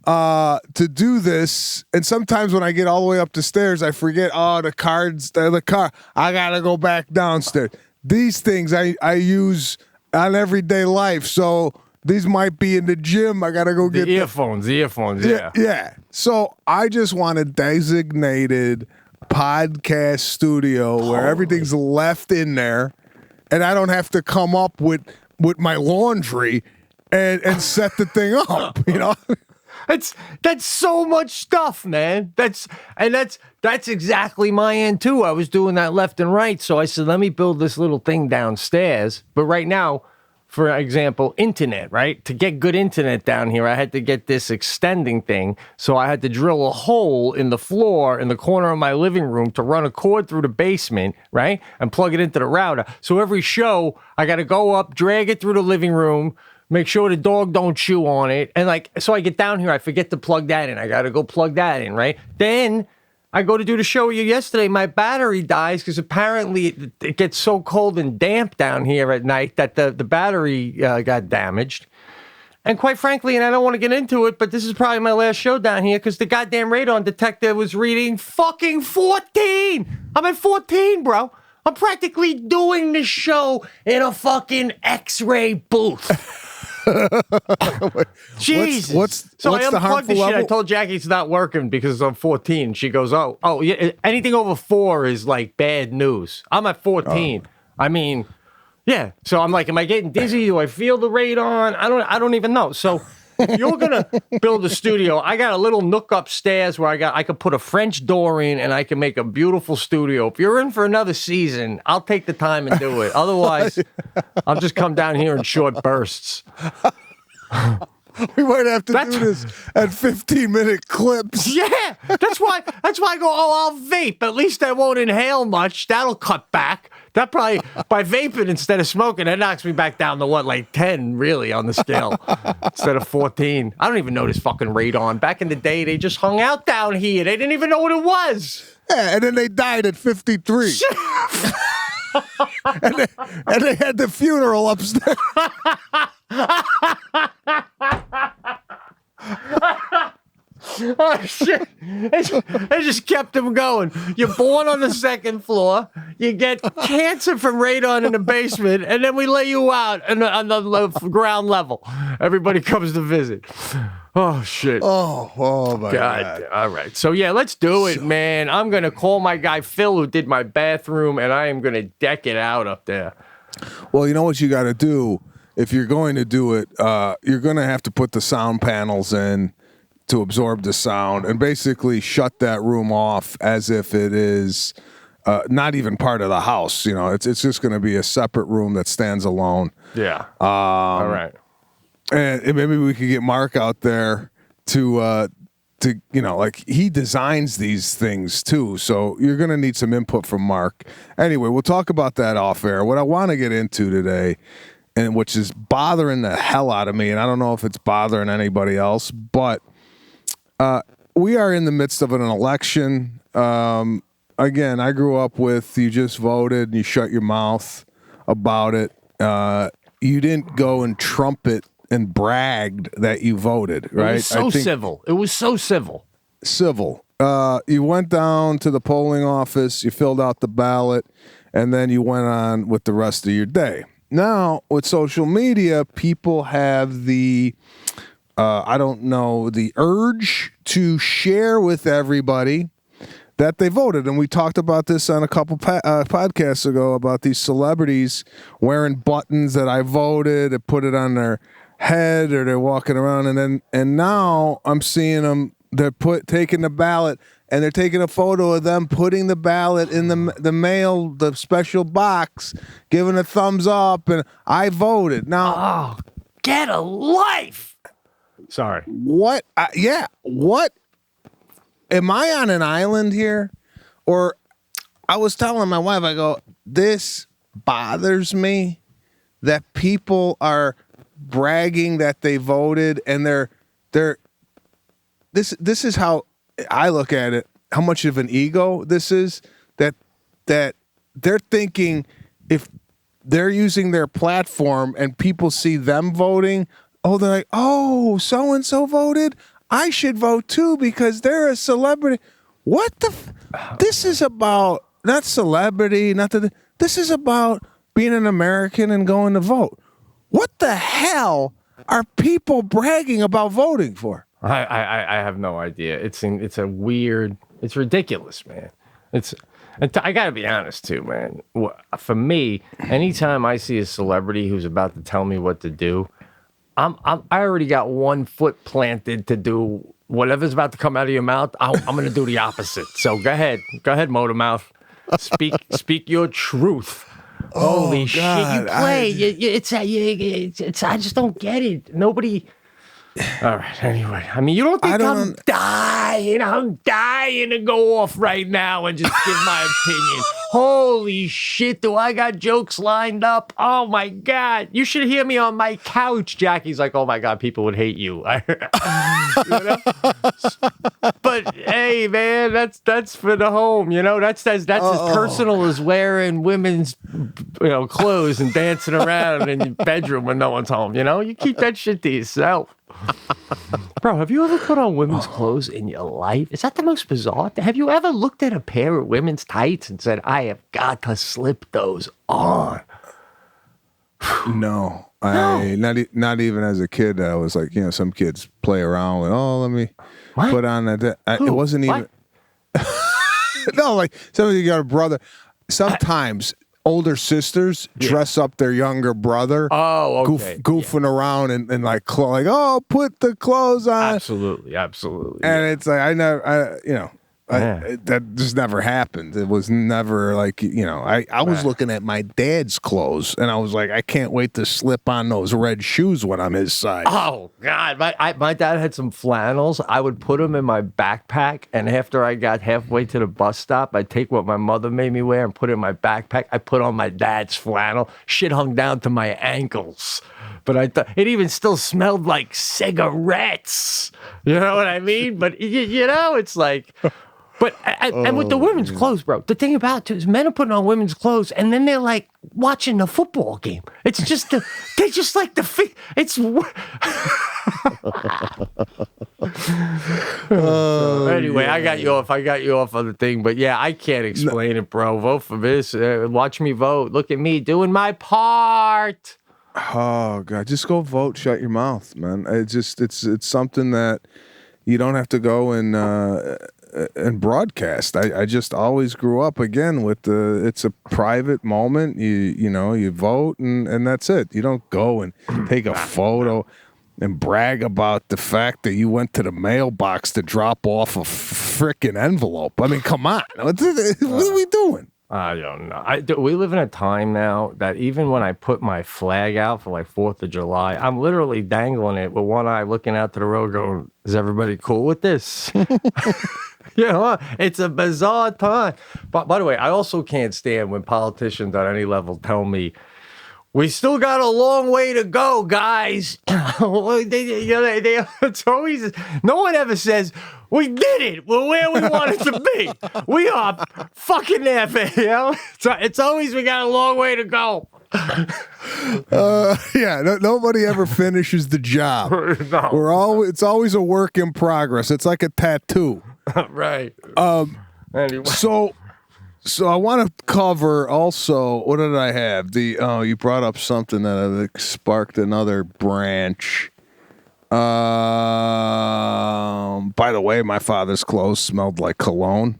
to do this. And sometimes when I get all the way up the stairs, I forget. Oh, the cards, the car. I gotta go back downstairs. These things I use on everyday life, so. These might be in the gym. I got to go get the earphones, yeah. Yeah. So I just want a designated podcast studio where everything's left in there, and I don't have to come up with my laundry and set the thing up, That's so much stuff, man. That's exactly my end too. I was doing that left and right. So I said, let me build this little thing downstairs. But right now, for example, internet, right? To get good internet down here, I had to get this extending thing. So I had to drill a hole in the floor in the corner of my living room to run a cord through the basement, right? And plug it into the router. So every show, I got to go up, drag it through the living room, make sure the dog don't chew on it. And so I get down here, I forget to plug that in. I got to go plug that in, right? Then I go to do the show with you yesterday. My battery dies because apparently it gets so cold and damp down here at night that the battery got damaged. And quite frankly, and I don't want to get into it, but this is probably my last show down here because the goddamn radon detector was reading fucking 14. I'm at 14, bro. I'm practically doing the show in a fucking X-ray booth. Jesus. What's I the unplugged harmful the shit. level? I told Jackie it's not working because I'm 14. She goes, oh, yeah, anything over 4 is like bad news. I'm at 14. I mean, Yeah. So I'm like, am I getting dizzy? Do I feel the radon? I don't even know. So if you're gonna build a studio, I got a little nook upstairs where I could put a French door in and I can make a beautiful studio. If you're in for another season, I'll take the time and do it. Otherwise, I'll just come down here in short bursts. We might have to do this at 15-minute clips. Yeah, that's why I go, I'll vape. At least I won't inhale much. That'll cut back. That probably, by vaping instead of smoking, that knocks me back down to what, like 10 really on the scale instead of 14. I don't even know this fucking radon. Back in the day, they just hung out down here. They didn't even know what it was. Yeah, and then they died at 53. and they had the funeral upstairs. Oh, shit. They just kept them going. You're born on the second floor. You get cancer from radon in the basement, and then we lay you out on the ground level. Everybody comes to visit. Oh, shit. Oh my God. All right. So, yeah, let's do it, man. I'm going to call my guy Phil, who did my bathroom, and I am going to deck it out up there. Well, you know what you got to do? If you're going to do it, you're going to have to put the sound panels in to absorb the sound and basically shut that room off as if it is not even part of the house. You know, it's just going to be a separate room that stands alone. Yeah. All right. And maybe we could get Mark out there to like he designs these things too. So you're going to need some input from Mark. Anyway, we'll talk about that off air. What I want to get into today, and which is bothering the hell out of me, and I don't know if it's bothering anybody else, but we are in the midst of an election. Again, I grew up with you just voted and you shut your mouth about it. You didn't go and trumpet and bragged that you voted, right? It was civil. It was so civil. Civil. You went down to the polling office, you filled out the ballot, and then you went on with the rest of your day. Now, with social media, people have the the urge to share with everybody that they voted. And we talked about this on a couple podcasts ago about these celebrities wearing buttons that I voted and put it on their head, or they're walking around. And now I'm seeing them, they're taking the ballot and they're taking a photo of them putting the ballot in the mail, the special box, giving a thumbs up, and I voted. Now, Get a life. Sorry. What? What? Am I on an island here? Or I was telling my wife, I go, this bothers me that people are bragging that they voted, and this is how I look at it, how much of an ego this is, that they're thinking if they're using their platform and people see them voting, they're like, oh, so-and-so voted, I should vote too because they're a celebrity. What the? This is about not celebrity, this is about being an American and going to vote. What the hell are people bragging about voting for? I have no idea. It's ridiculous, man. I gotta be honest too, man. For me, anytime I see a celebrity who's about to tell me what to do, I already got 1 foot planted to do whatever's about to come out of your mouth. I'm gonna do the opposite. So go ahead, Motor Mouth. Speak your truth. Holy shit, you play. I just don't get it. Nobody. All right, anyway. I mean, you don't think I'm dying to go off right now and just give my opinion. Holy shit, do I got jokes lined up? Oh my God. You should hear me on my couch. Jackie's like, oh my God, people would hate you. You know? But hey, man, that's for the home. You know, that's as personal as wearing women's clothes and dancing around in your bedroom when no one's home. You know, you keep that shit to yourself. Bro, have you ever put on women's clothes in your life? Is that the most bizarre thing? Have you ever looked at a pair of women's tights and said, I have got to slip those on? No. Not even as a kid. I was like, some kids play around with, let me put on that. It wasn't even. No, like somebody got a brother. Sometimes older sisters dress up their younger brother. Oh, okay. Goofing around and like, put the clothes on. Absolutely. And it's like, that just never happened. It was never like, I was looking at my dad's clothes and I was like, I can't wait to slip on those red shoes when I'm his size. Oh, God. My dad had some flannels. I would put them in my backpack. And after I got halfway to the bus stop, I'd take what my mother made me wear and put it in my backpack. I put on my dad's flannel. Shit hung down to my ankles. But I thought it even still smelled like cigarettes. You know what I mean? But, it's like... But and with the women's clothes, bro, the thing about it too is men are putting on women's clothes and then they're like watching the football game. It's just they just like it's. Anyway, I got you off on the thing, but yeah, I can't explain it, bro. Vote for this. Watch me vote. Look at me doing my part. Oh God, just go vote. Shut your mouth, man. It's something that you don't have to go and broadcast. I just always grew up again with it's a private moment. You vote and that's it. You don't go and take a photo and brag about the fact that you went to the mailbox to drop off a frickin' envelope. I mean, come on. What are we doing? I don't know. We live in a time now that even when I put my flag out for like 4th of July, I'm literally dangling it with one eye looking out to the road going, is everybody cool with this? It's a bizarre time. But by the way, I also can't stand when politicians at any level tell me, we still got a long way to go, guys. It's always, no one ever says, we did it. We're where we wanted to be. We are fucking there, it's always, we got a long way to go. Nobody ever finishes the job. No. It's always a work in progress. It's like a tattoo. Right. Anyway. So I want to cover also, what did I have? You brought up something that sparked another branch. By the way, my father's clothes smelled like cologne.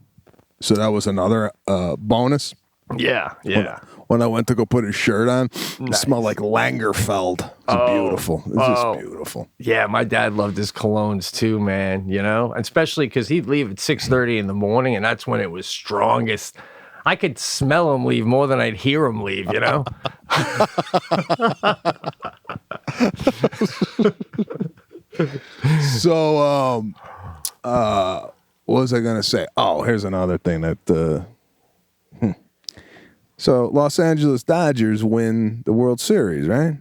So that was another bonus. Yeah. When I went to go put his shirt on, it smelled like Langerfeld. It's beautiful. It's just beautiful. Yeah, my dad loved his colognes too, man, especially because he'd leave at 6:30 in the morning, and that's when it was strongest. I could smell him leave more than I'd hear him leave, So, what was I going to say? Oh, here's another thing that... So, Los Angeles Dodgers win the World Series, right?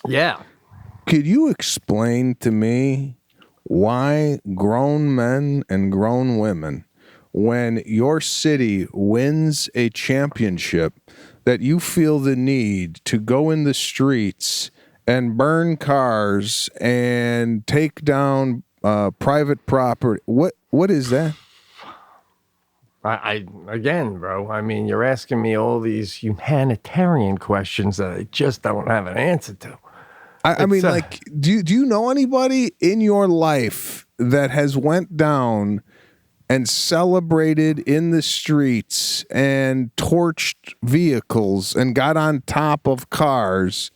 Yeah. Could you explain to me why grown men and grown women, when your city wins a championship, that you feel the need to go in the streets and burn cars and take down private property? What is that? Again, bro, I mean, you're asking me all these humanitarian questions that I just don't have an answer to. I mean, like, do you know anybody in your life that has went down and celebrated in the streets and torched vehicles and got on top of cars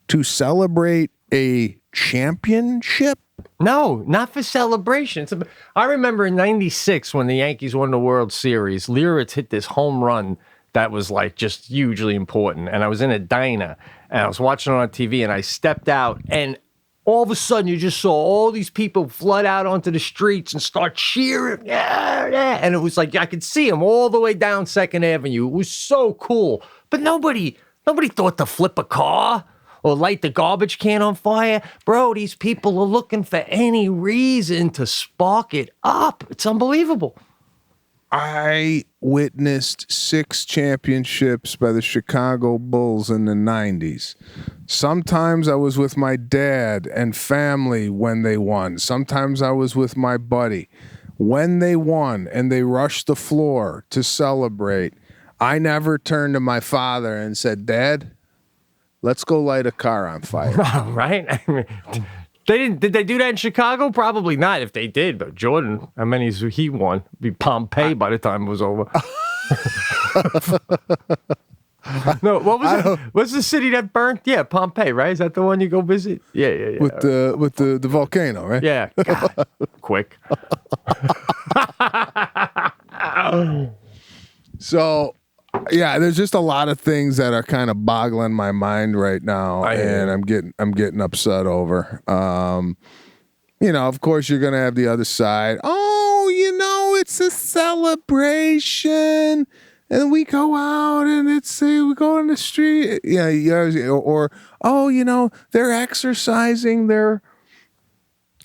to celebrate a championship? No, not for celebrations. I remember in '96 when the Yankees won the World Series, Liritz hit this home run that was like just hugely important. And I was in a diner and I was watching it on TV and I stepped out and all of a sudden you just saw all these people flood out onto the streets and start cheering. Yeah. And it was like, I could see them all the way down 2nd Avenue. It was so cool. But nobody thought to flip a car or light the garbage can on fire. Bro, these people are looking for any reason to spark it up. It's unbelievable. I witnessed 6 championships by the Chicago Bulls in the 90s. Sometimes I was with my dad and family when they won. Sometimes I was with my buddy. When they won and they rushed the floor to celebrate, I never turned to my father and said, Dad, let's go light a car on fire. Right? I mean, did they do that in Chicago? Probably not. If they did, but Jordan, how many he won? Be Pompeii by the time it was over. No, what was it? What's the city that burnt? Yeah, Pompeii, right? Is that the one you go visit? Yeah. With the volcano, right? Yeah, God, quick. So, yeah, there's just a lot of things that are kind of boggling my mind right now, and I'm getting upset over. Of course, you're gonna have the other side. Oh, it's a celebration, and we go out and we go in the street. Yeah, or they're exercising their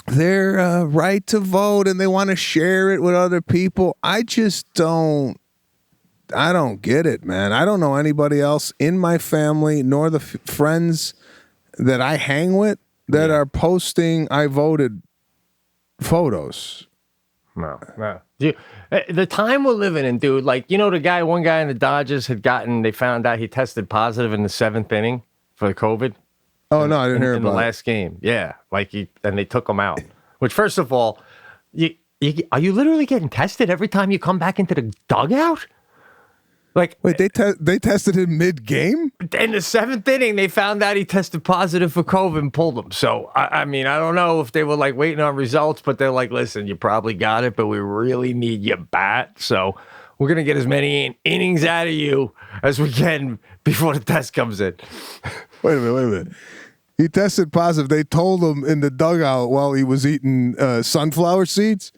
right to vote, and they want to share it with other people. I don't get it, man. I don't know anybody else in my family nor the friends that I hang with that are posting I voted photos. No. The time we're living in, dude, like, one guy in the Dodgers they found out he tested positive in the 7th inning for the COVID. Oh, no, I didn't hear about it. In the last game. Yeah. And they took him out. Which, first of all, are you literally getting tested every time you come back into the dugout? Like, wait, they tested him mid-game? In the 7th inning, they found out he tested positive for COVID and pulled him. So, I don't know if they were, waiting on results, but they're like, listen, you probably got it, but we really need your bat. So, we're going to get as many innings out of you as we can before the test comes in. Wait a minute. He tested positive. They told him in the dugout while he was eating sunflower seeds?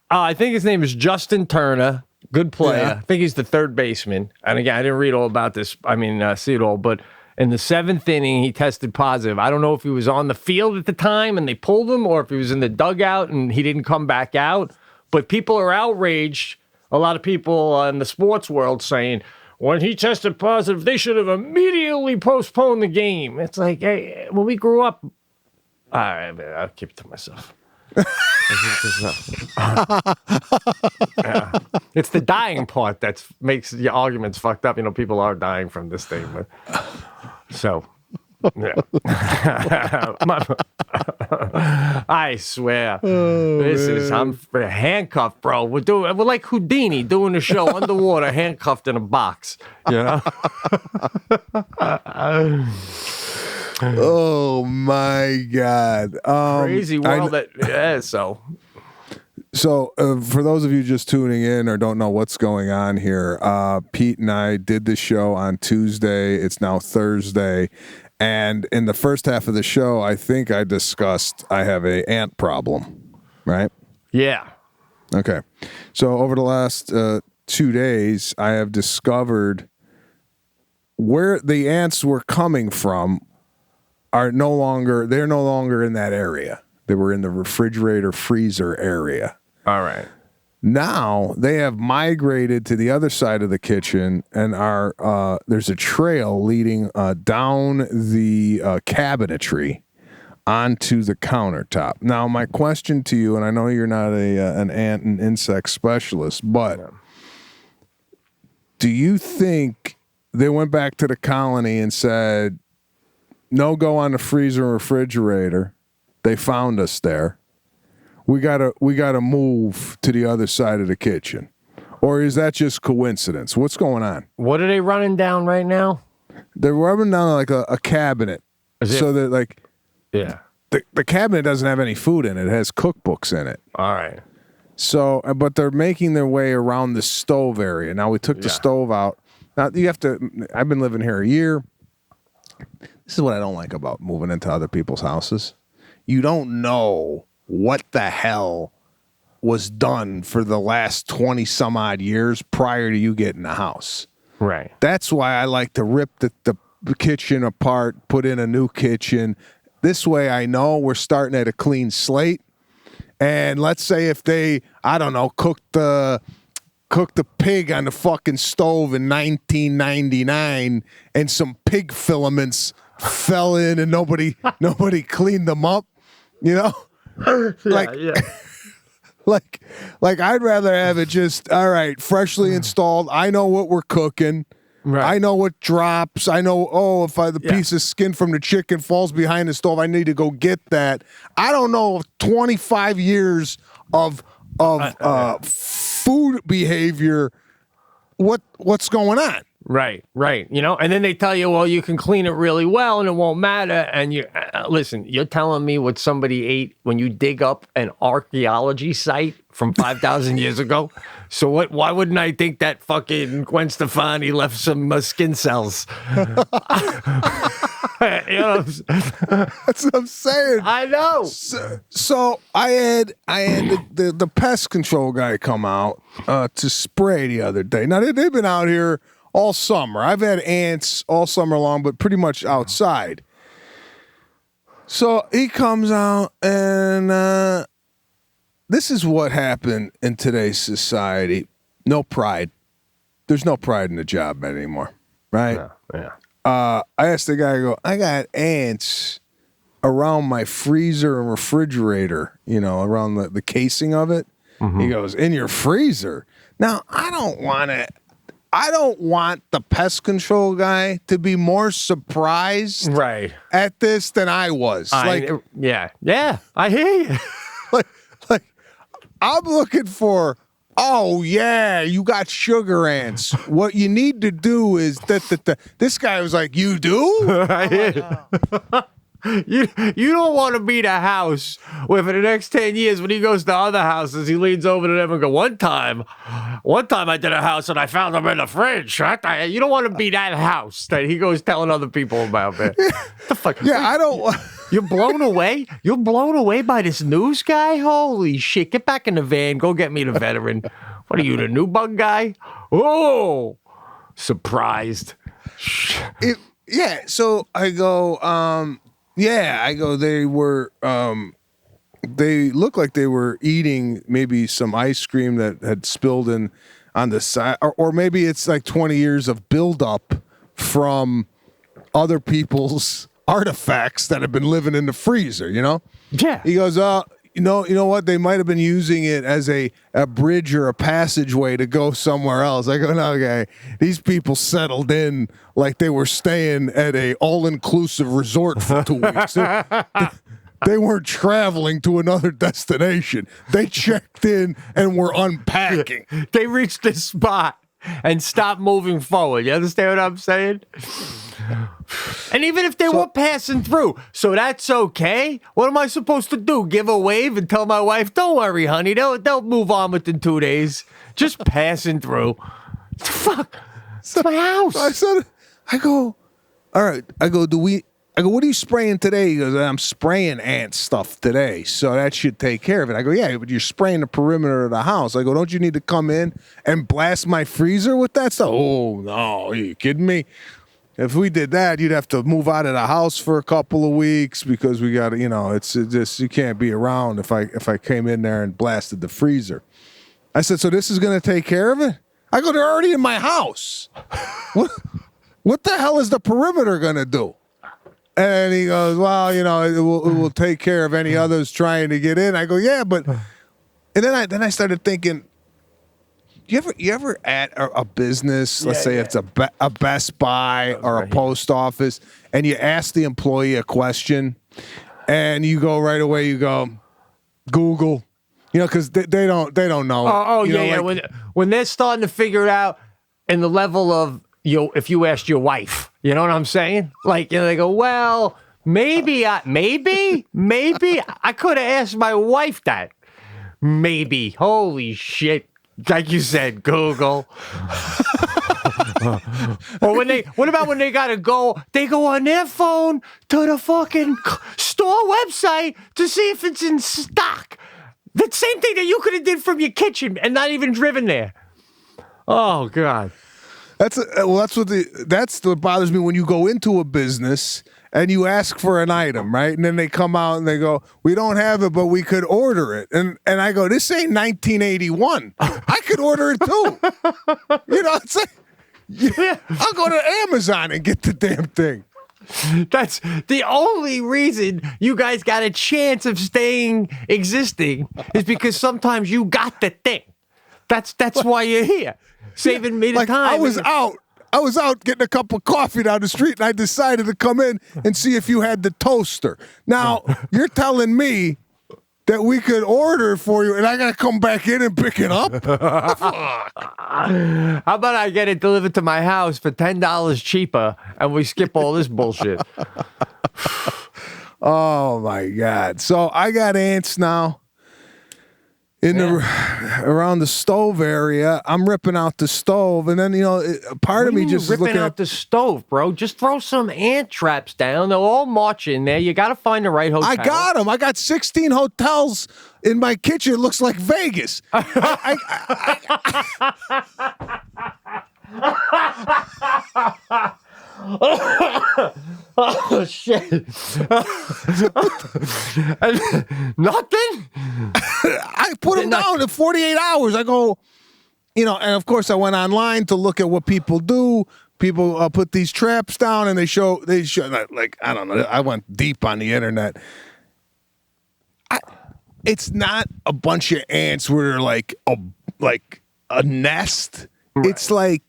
I think his name is Justin Turner. Good player. Yeah. I think he's the third baseman. And again, I didn't read all about this. See it all. But in the 7th inning, he tested positive. I don't know if he was on the field at the time and they pulled him, or if he was in the dugout and he didn't come back out. But people are outraged. A lot of people in the sports world saying, when he tested positive, they should have immediately postponed the game. It's like, hey, when we grew up, all right, man, I'll keep it to myself. Yeah. It's the dying part that makes the arguments fucked up. People are dying from this thing. But, so, yeah. I swear. I'm handcuffed, bro. We're like Houdini doing a show underwater, handcuffed in a box. Oh my God! Crazy world. So, for those of you just tuning in or don't know what's going on here, Pete and I did the show on Tuesday. It's now Thursday, and in the first half of the show, I think I discussed I have an ant problem, right? Yeah. Okay. So over the last 2 days, I have discovered where the ants were coming from. They're no longer in that area. They were in the refrigerator freezer area. All right. Now they have migrated to the other side of the kitchen and there's a trail leading down the cabinetry onto the countertop. Now my question to you, and I know you're not an ant and insect specialist, but do you think they went back to the colony and said, no go on the freezer and refrigerator? They found us there. We gotta move to the other side of the kitchen. Or is that just coincidence? What's going on? What are they running down right now? They're running down like a cabinet. So that the cabinet doesn't have any food in it. It has cookbooks in it. All right. So, but they're making their way around the stove area. Now we took the stove out. Now I've been living here a year. This is what I don't like about moving into other people's houses. You don't know what the hell was done for the last 20 some odd years prior to you getting the house. Right. That's why I like to rip the kitchen apart, put in a new kitchen. This way I know we're starting at a clean slate. And let's say if they, I don't know, cooked the pig on the fucking stove in 1999 and some pig filaments fell in and nobody cleaned them up, like I'd rather have it just all right, freshly installed. I know what we're cooking. Right. I know what drops. I know, if the piece of skin from the chicken falls behind the stove, I need to go get that. I don't know 25 years of food behavior. What's going on? Right. You know, and then they tell you, well, you can clean it really well and it won't matter. And you listen, you're telling me what somebody ate when you dig up an archaeology site from 5,000 years ago. So what? Why wouldn't I think that fucking Gwen Stefani left some skin cells? You know, That's what I'm saying. I know. So I had the pest control guy come out to spray the other day. Now they've been out here all summer. I've had ants all summer long, but pretty much outside. So he comes out, and this is what happened in today's society. No pride. There's no pride in the job anymore, right? Yeah. I asked the guy, I got ants around my freezer and refrigerator, you know, around the casing of it. Mm-hmm. He goes, in your freezer? Now, I don't want the pest control guy to be more surprised at this than I was. Yeah, I hear you. like I'm looking for, oh yeah, you got sugar ants. What you need to do is that. This guy was like, you do? I hear you. You don't want to be the house where for the next 10 years when he goes to other houses, he leans over to them and go, one time I did a house and I found them in the fridge. You don't want to be that house that he goes telling other people about, man. The fuck? Yeah, I don't... You're blown away? You're blown away by this news guy? Holy shit. Get back in the van. Go get me the veteran. What are you, the new bug guy? Oh, surprised. So I go, they were, they looked like they were eating maybe some ice cream that had spilled in on the side, or maybe it's like 20 years of buildup from other people's artifacts that have been living in the freezer, you know? Yeah. He goes, you know what? They might have been using it as a bridge or a passageway to go somewhere else. I go, no, okay. These people settled in like they were staying at a all-inclusive resort for 2 weeks. They weren't traveling to another destination. They checked in and were unpacking. They reached this spot and stopped moving forward. You understand what I'm saying? And even if they were passing through, so that's okay. What am I supposed to do? Give a wave and tell my wife, don't worry, honey, they'll move on within 2 days. Just passing through. Fuck. It's my house. I go, all right. I go, what are you spraying today? He goes, I'm spraying ant stuff today, so that should take care of it. I go, yeah, but you're spraying the perimeter of the house. I go, don't you need to come in and blast my freezer with that stuff? Oh, no, are you kidding me? If we did that, you'd have to move out of the house for a couple of weeks because we got to, you know, it's just, you can't be around if I came in there and blasted the freezer. I said, so this is going to take care of it? I go, they're already in my house. What the hell is the perimeter going to do? And he goes, well, you know, it will take care of any others trying to get in. I go, yeah, but, and then I started thinking, you ever at a business, let's say it's a Best Buy or a post office, and you ask the employee a question, and you go right away, you go, Google, you know, because they don't know. When they're starting to figure it out in the level of, if you asked your wife, you know what I'm saying? Like, you know, they go, well, maybe I could have asked my wife that. Maybe. Holy shit. Like you said, Google. Or what about when they gotta go? They go on their phone to the fucking store website to see if it's in stock. The same thing that you could have did from your kitchen and not even driven there. Oh God. That's what bothers me when you go into a business and you ask for an item, right? And then they come out and they go, we don't have it, but we could order it. And I go, this ain't 1981. I could order it too. You know, it's like, I'll go to Amazon and get the damn thing. That's the only reason you guys got a chance of existing is because sometimes you got the thing. That's why you're here. Saving me the time. I was out getting a cup of coffee down the street, and I decided to come in and see if you had the toaster. Now, you're telling me that we could order for you, and I gotta come back in and pick it up? How about I get it delivered to my house for $10 cheaper, and we skip all this bullshit? Oh my God! So I got ants now. Around the stove area, I'm ripping out the stove, and then part of me just is ripping out the stove, bro. Just throw some ant traps down. They'll all march in there. You got to find the right hotel. I got them. I got 16 hotels in my kitchen. It looks like Vegas. Oh shit! Nothing. I put them down in 48 hours. I go, and of course I went online to look at what people do. People put these traps down, and they show like, I don't know. I went deep on the internet. It's not a bunch of ants where they're like a nest. Right. It's like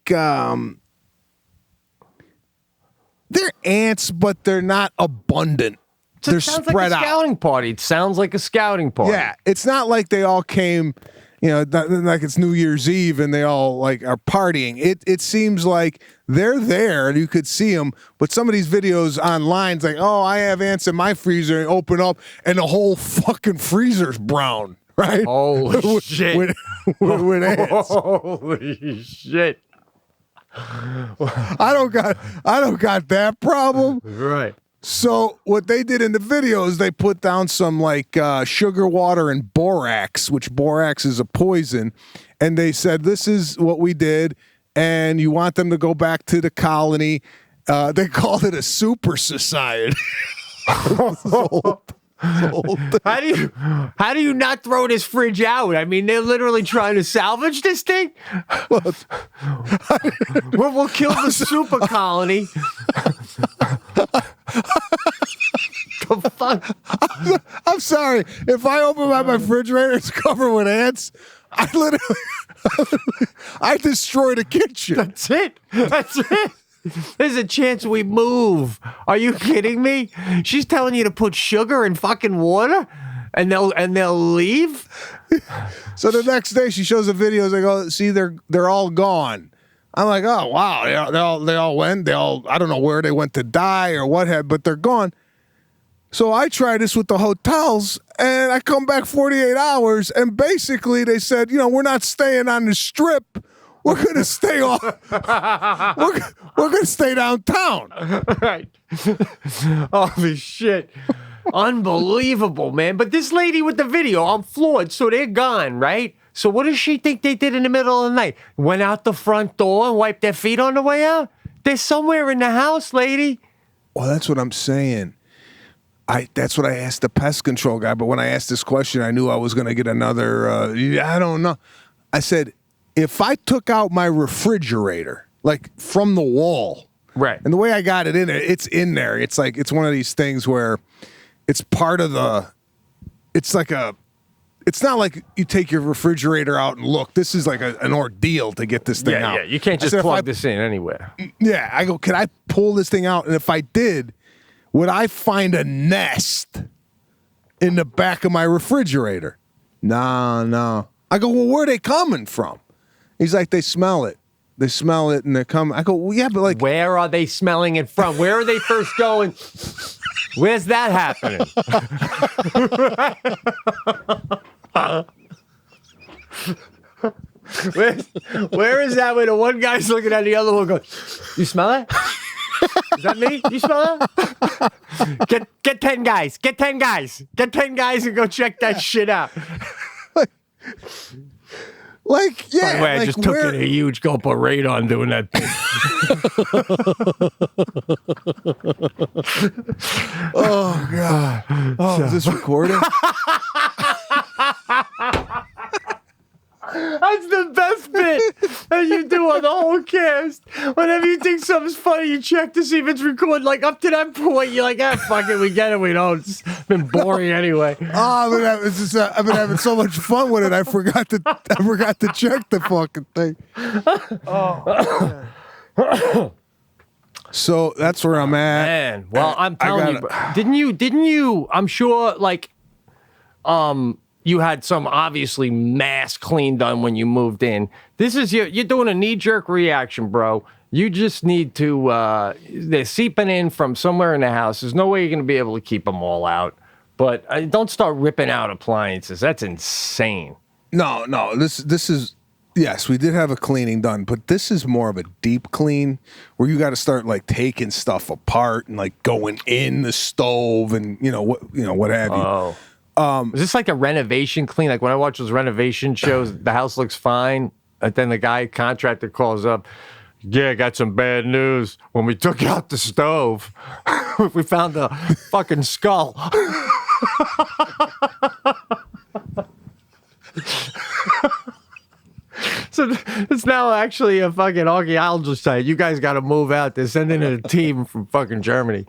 they're ants, but they're not abundant. They're spread out. Scouting party. It sounds like a scouting party. Yeah, it's not like they all came, like it's New Year's Eve and they all like are partying. It seems like they're there and you could see them, but some of these videos online, it's like, oh, I have ants in my freezer, and open up and the whole fucking freezer's brown, right? Holy shit! With ants. Holy shit! I don't got that problem. Right. So what they did in the video is they put down some like sugar water and borax, which borax is a poison, and they said this is what we did, and you want them to go back to the colony. They called it a super society. How do you not throw this fridge out? I mean, they're literally trying to salvage this thing. We'll kill the super colony. The fuck? I'm sorry. If I open my refrigerator, it's covered with ants. I destroy the kitchen. That's it. There's a chance we move. Are you kidding me? She's telling you to put sugar in fucking water, and they'll leave. So the next day, she shows the videos. I go, see, they're all gone. I'm like, oh wow, they all went. I don't know where they went to die or what had, but they're gone. So I tried this with the hotels, and I come back 48 hours, and basically they said, we're not staying on the strip. We're gonna stay off. We're gonna stay downtown. Right. Holy shit. Unbelievable, man. But this lady with the video, I'm floored. So they're gone, right? So what does she think they did in the middle of the night? Went out the front door and wiped their feet on the way out? They're somewhere in the house, lady. Well, that's what I'm saying. That's what I asked the pest control guy. But when I asked this question, I knew I was going to get another, I don't know. I said, if I took out my refrigerator, like from the wall, right, and the way I got it in there, it's in there. It's like, it's one of these things where it's part of it's not like you take your refrigerator out and look. This is like an ordeal to get this thing out. Yeah, you can't just plug this in anywhere. Yeah, I go, can I pull this thing out? And if I did, would I find a nest in the back of my refrigerator? No. I go, well, where are they coming from? He's like, they smell it. They smell it and they're coming. I go, well, yeah, but like, where are they smelling it from? Where are they first going? Where's that happening? Where is that when the one guy's looking at the other one going, you smell it? Is that me? You smell it? Get 10 guys. Get 10 guys. Get 10 guys and go check that shit out. Like, yeah. By the way, I like, just took in a huge gulp of radon doing that thing. Oh, God. Oh, is this recording? That's the best bit that you do on the whole cast. Whenever you think something's funny, you check to see if it's recorded. Like, up to that point, you're like, fuck it, we get it, we don't. It's been boring anyway. Oh, I've been having so much fun with it, I forgot to check the fucking thing. Oh. So that's where I'm at. Man, well, I'm telling you, didn't you, I'm sure, like, you had some obviously mass clean done when you moved in. This is you're doing a knee-jerk reaction, bro. You just need to, they're seeping in from somewhere in the house. There's no way you're going to be able to keep them all out. But don't start ripping out appliances. That's insane. No. This is, yes, we did have a cleaning done, but this is more of a deep clean where you got to start like taking stuff apart and like going in the stove and what have you. Oh. Is this like a renovation clean? Like when I watch those renovation shows, the house looks fine, and then the contractor calls up. Yeah, got some bad news. When we took out the stove, we found a fucking skull. So it's now actually a fucking archaeologist site. You guys got to move out. They're sending in a team from fucking Germany.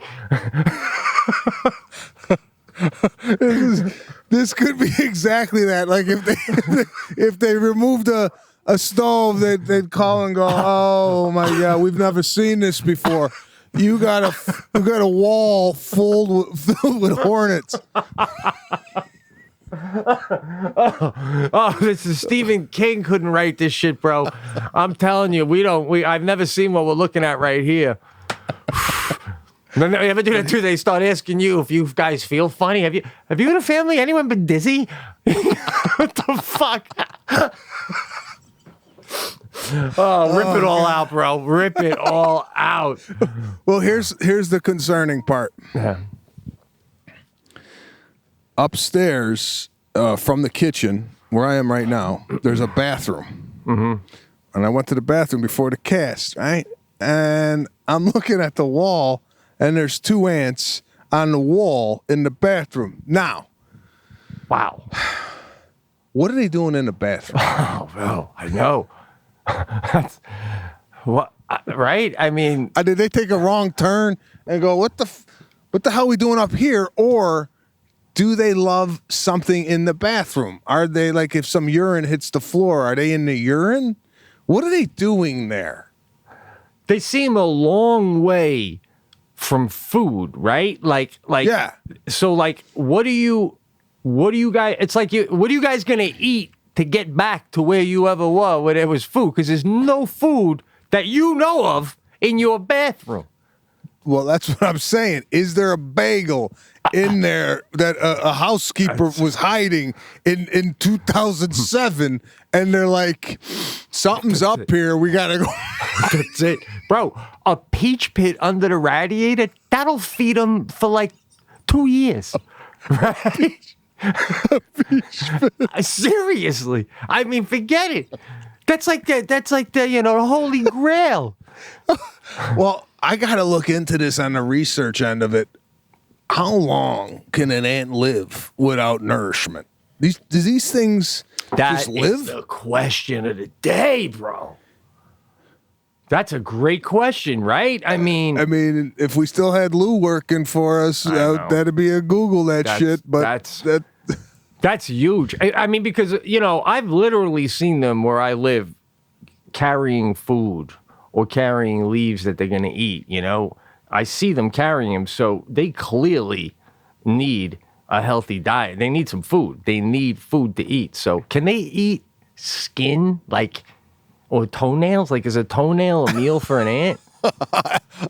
This could be exactly that. Like if they removed a stove, they'd call and go, "Oh my God, we've never seen this before. You got a wall filled with hornets." This is Stephen King couldn't write this shit, bro. I'm telling you, I've never seen what we're looking at right here. No, you ever do that too? They start asking you if you guys feel funny. Have you in a family? Anyone been dizzy? What the fuck? Oh, rip it all out, bro. Rip it all out. Well, here's the concerning part. Yeah. Upstairs, from the kitchen where I am right now, there's a bathroom. Mm-hmm. And I went to the bathroom before the cast, right? And I'm looking at the wall, and there's 2 ants on the wall in the bathroom. Now, wow. What are they doing in the bathroom? Oh, well, I know. What? Right? I mean, did they take a wrong turn and go, what the hell are we doing up here? Or do they love something in the bathroom? Are they like, if some urine hits the floor, are they in the urine? What are they doing there? They seem a long way from food, right? Like, yeah. So, like, what do you guys? It's like, what are you guys gonna eat to get back to where you ever were, where there was food? Because there's no food that you know of in your bathroom. Well, that's what I'm saying. Is there a bagel in there that a housekeeper was hiding in 2007? And they're like, something's up here. We got to go. That's it. Bro, a peach pit under the radiator, that'll feed them for like 2 years. Right? Seriously. I mean, forget it. That's like the Holy Grail. Well, I got to look into this on the research end of it. How long can an ant live without nourishment? Do these things just live? That's the question of the day, bro. That's a great question, right? I mean, if we still had Lou working for us, that'd be a Google shit. But that's huge. I mean, because I've literally seen them where I live carrying food or carrying leaves that they're going to eat. I see them carrying them, so they clearly need a healthy diet. They need some food. They need food to eat. So can they eat skin, or toenails? Like, is a toenail a meal for an ant?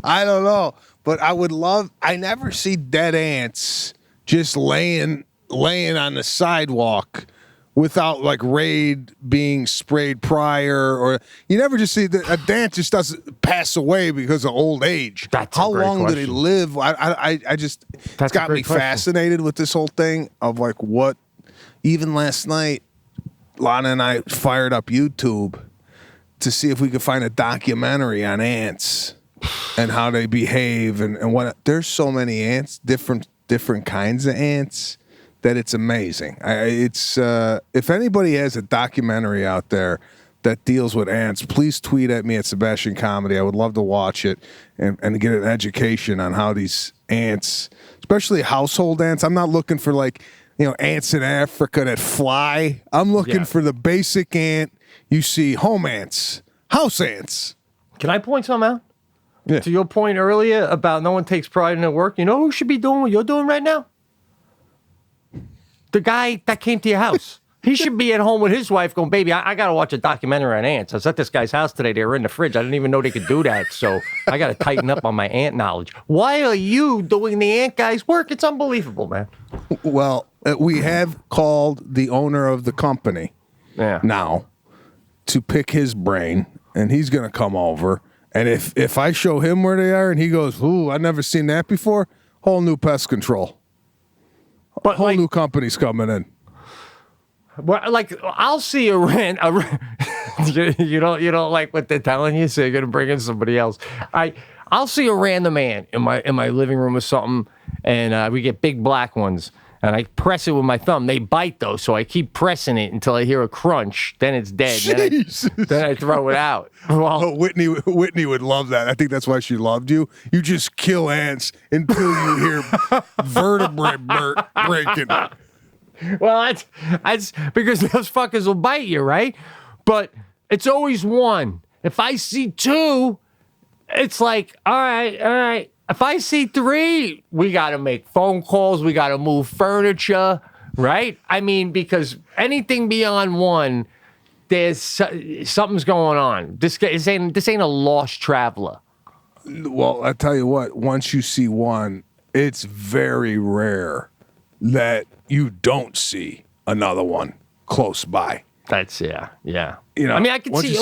I don't know, but I never see dead ants just laying on the sidewalk without Raid being sprayed prior, or you never just see that a ant just doesn't pass away because of old age. How long do they live? It's got me fascinated with this whole thing of what. Even last night, Lana and I fired up YouTube to see if we could find a documentary on ants and how they behave and what. There's so many ants, different kinds of ants, that it's amazing. If anybody has a documentary out there that deals with ants, please tweet at me at Sebastian Comedy. I would love to watch it and get an education on how these ants, especially household ants. I'm not looking for ants in Africa that fly. I'm looking for the basic ant. You see home ants, house ants. Can I point something out? Yeah. To your point earlier about no one takes pride in their work, you know who should be doing what you're doing right now? The guy that came to your house. He should be at home with his wife going, baby, I got to watch a documentary on ants. I was at this guy's house today. They were in the fridge. I didn't even know they could do that. So I got to tighten up on my ant knowledge. Why are you doing the ant guy's work? It's unbelievable, man. Well, we have called the owner of the company now to pick his brain, and he's going to come over. And if I show him where they are and he goes, ooh, I've never seen that before, whole new pest control. But whole new company's coming in. Well, like I'll see a rant. You don't like what they're telling you, so you're gonna bring in somebody else. I'll see a random ant in my living room or something, and we get big black ones, and I press it with my thumb. They bite though, so I keep pressing it until I hear a crunch. Then it's dead. Then I throw it out. Well, Whitney would love that. I think that's why she loved you. You just kill ants until you hear vertebrae breaking. Well, that's because those fuckers will bite you, right? But it's always one. If I see two, it's like, all right. If I see three, we got to make phone calls. We got to move furniture, right? I mean, because anything beyond one, there's something's going on. This ain't a lost traveler. Well, I tell you what, once you see one, it's very rare that you don't see another one close by. That's yeah. You know, I mean, I can see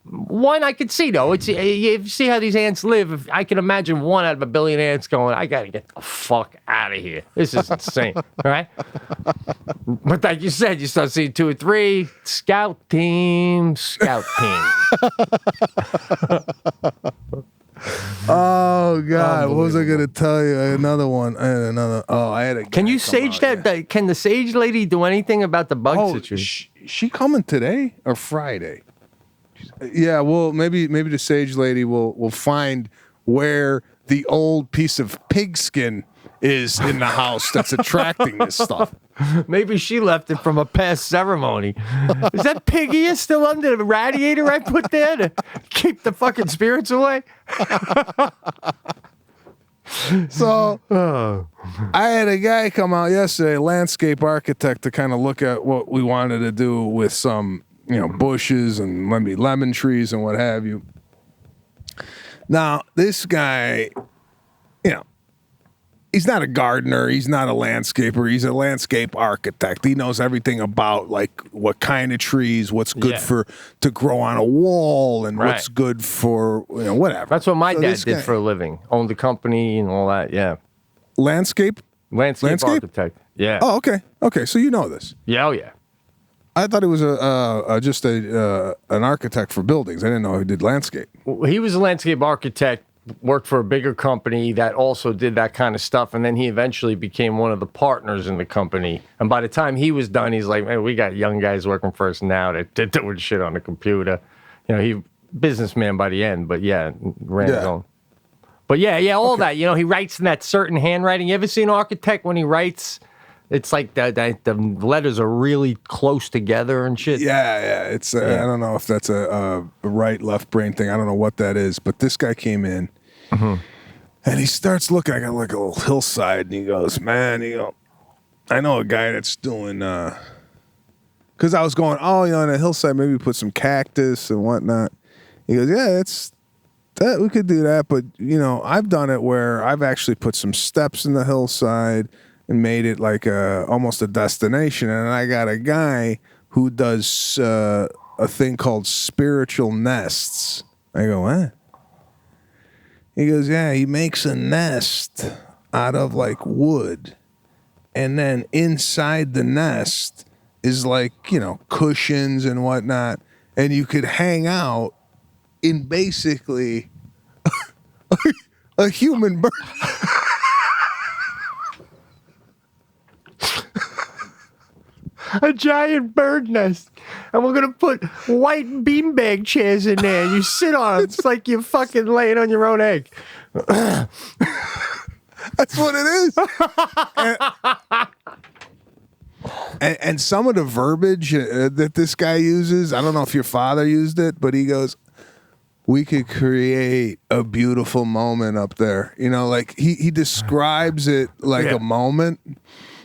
one. I could see though. It's you see how these ants live. I can imagine one out of a billion ants going, I gotta get the fuck out of here. This is insane, right? But like you said, you start seeing 2 or 3. Scout team. Oh God! What was I gonna tell you? Another one. I had another. Oh, I had a. Can you sage that? Yeah. Can the sage lady do anything about the bug situation? She coming today or Friday? Yeah. Well, maybe the sage lady will find where the old piece of pigskin is in the house that's attracting this stuff. Maybe she left it from a past ceremony. Is that piggy still under the radiator I put there to keep the fucking spirits away? So I had a guy come out yesterday, landscape architect, to kind of look at what we wanted to do with some, bushes and maybe lemon trees and what have you. Now, this guy, he's not a gardener. He's not a landscaper. He's a landscape architect. He knows everything about like what kind of trees, what's good to grow on a wall, and what's good for whatever. That's what my dad did for a living. Owned a company and all that. Yeah. Landscape architect. Yeah. Oh, okay. So you know this. Yeah. Oh, yeah. I thought he was just an architect for buildings. I didn't know he did landscape. He was a landscape architect. Worked for a bigger company that also did that kind of stuff, and then he eventually became one of the partners in the company. And by the time he was done, he's like, man, we got young guys working for us now that did doing shit on the computer. He businessman by the end, but ran his own. But all that. He writes in that certain handwriting. You ever see an architect when he writes? It's like the letters are really close together and shit. Yeah. It's I don't know if that's a right left brain thing. I don't know what that is. But this guy came in, and he starts looking. I got like a little hillside, and he goes, "Man, I know a guy that's doing." Because I was going, on a hillside, maybe put some cactus and whatnot. He goes, "Yeah, it's that we could do that, but I've done it where I've actually put some steps in the hillside." And made it like almost a destination. And I got a guy who does a thing called spiritual nests. I go, what? He goes, yeah, he makes a nest out of like wood. And then inside the nest is like, cushions and whatnot. And you could hang out in basically a human bird. A giant bird nest. And we're going to put white beanbag chairs in there. And you sit on them. It's like you're fucking laying on your own egg. That's what it is. And some of the verbiage that this guy uses, I don't know if your father used it, but he goes, we could create a beautiful moment up there. Like he describes it like a moment.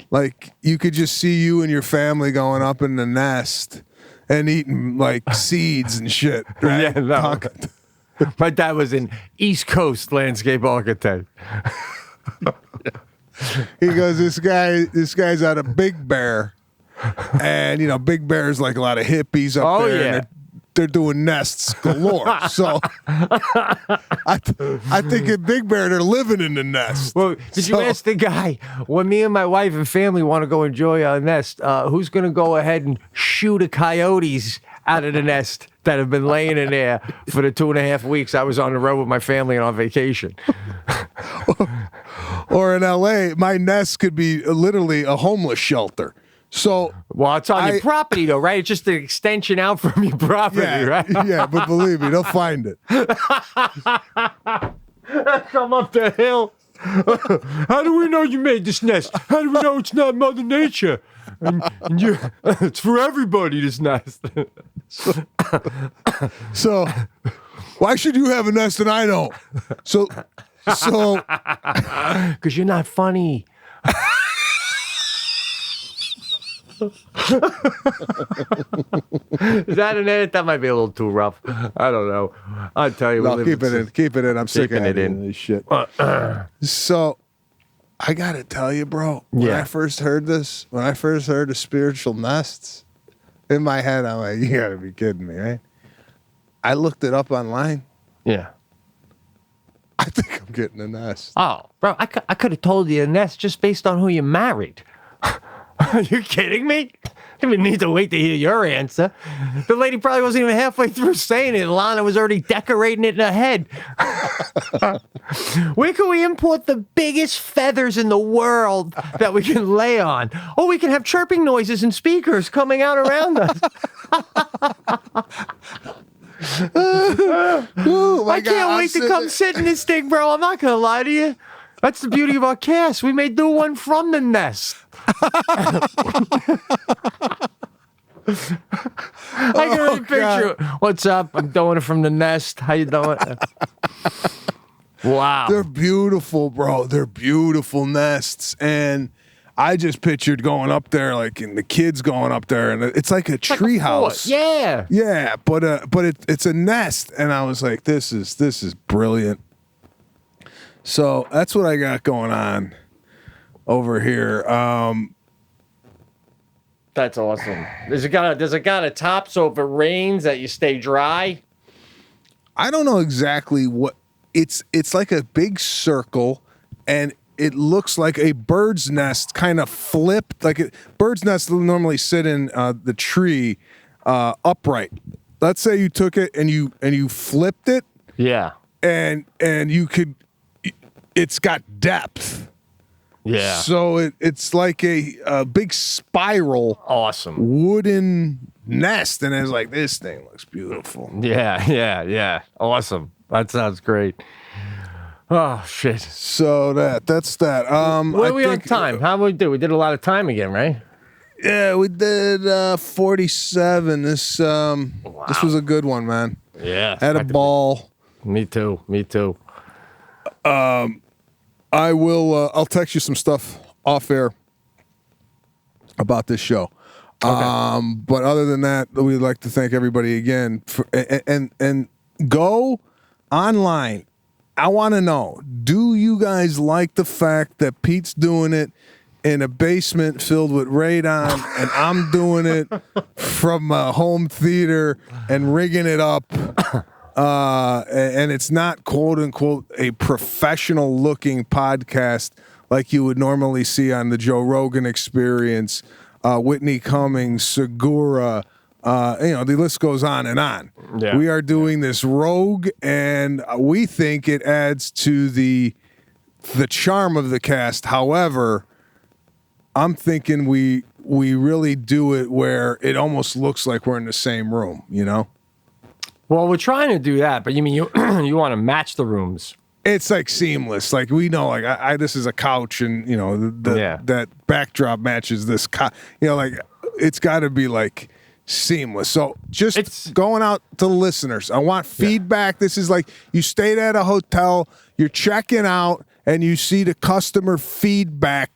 Like you could just see you and your family going up in the nest and eating like seeds and shit. Right? Yeah, no. My dad was an East Coast landscape architect. He goes, this guy's out of Big Bear, and you know Big Bear's like a lot of hippies up there. Yeah. And they're doing nests galore. So I think in Big Bear they're living in the nest. Well, did you ask the guy, when me and my wife and family want to go enjoy our nest, who's going to go ahead and shoot the coyotes out of the nest that have been laying in there for the 2.5 weeks I was on the road with my family and on vacation? Or in LA, my nest could be literally a homeless shelter. So, well, it's on your property, though, right? It's just an extension out from your property, right? Yeah, but believe me, they'll find it. Come up the hill. How do we know you made this nest? How do we know it's not Mother Nature? And it's for everybody, this nest. So, why should you have a nest and I don't? So, because you're not funny. Is that an edit? That might be a little too rough. I don't know. I'll tell you. No, keep it in. I'm sick of it in this shit. So, I gotta tell you, bro. When I first heard this, when I first heard the spiritual nests, in my head, I'm like, you gotta be kidding me, right? I looked it up online. Yeah. I think I'm getting a nest. Oh, bro, I could have told you a nest just based on who you married. Are you kidding me? I didn't even need to wait to hear your answer. The lady probably wasn't even halfway through saying it. Lana was already decorating it in her head. Where can we import the biggest feathers in the world that we can lay on? Oh, we can have chirping noises and speakers coming out around us. Ooh, I can't wait to come sit in this thing, bro. I'm not going to lie to you. That's the beauty of our cast. We may do one from the nest. I can really picture it. What's up? I'm doing it from the nest. How you doing? Wow. They're beautiful, bro. They're beautiful nests. And I just pictured going up there, like, and the kids going up there, and it's like a tree house. Yeah. Yeah, but it's a nest. And I was like, this is brilliant. So that's what I got going on over here. That's awesome. Does it got a top so if it rains that you stay dry? I don't know exactly what it's like a big circle, and it looks like a bird's nest kind of flipped. Bird's nests normally sit in the tree upright. Let's say you took it and you flipped it. Yeah. And you could. It's got depth. Yeah. So it's like a big spiral. Awesome. Wooden nest. And it's like, this thing looks beautiful. Yeah. Awesome. That sounds great. Oh, shit. So that's that. Where are we on time? How did we do? We did a lot of time again, right? Yeah, we did 47. This was a good one, man. Yeah. Had a ball. Me too. I will. I'll text you some stuff off air about this show. Okay. But other than that, we'd like to thank everybody again and go online. I want to know: do you guys like the fact that Pete's doing it in a basement filled with radon, and I'm doing it from a home theater and rigging it up? And it's not quote unquote a professional looking podcast like you would normally see on the Joe Rogan Experience, Whitney Cummings, Segura, the list goes on and on. Yeah. We are doing this rogue, and we think it adds to the charm of the cast. However, I'm thinking we really do it where it almost looks like we're in the same room, you know? Well, we're trying to do that, but you mean you want to match the rooms? It's like seamless. Like we know, like I this is a couch, and that backdrop matches this. Like it's got to be like seamless. So just going out to the listeners, I want feedback. Yeah. This is like you stayed at a hotel, you're checking out, and you see the customer feedback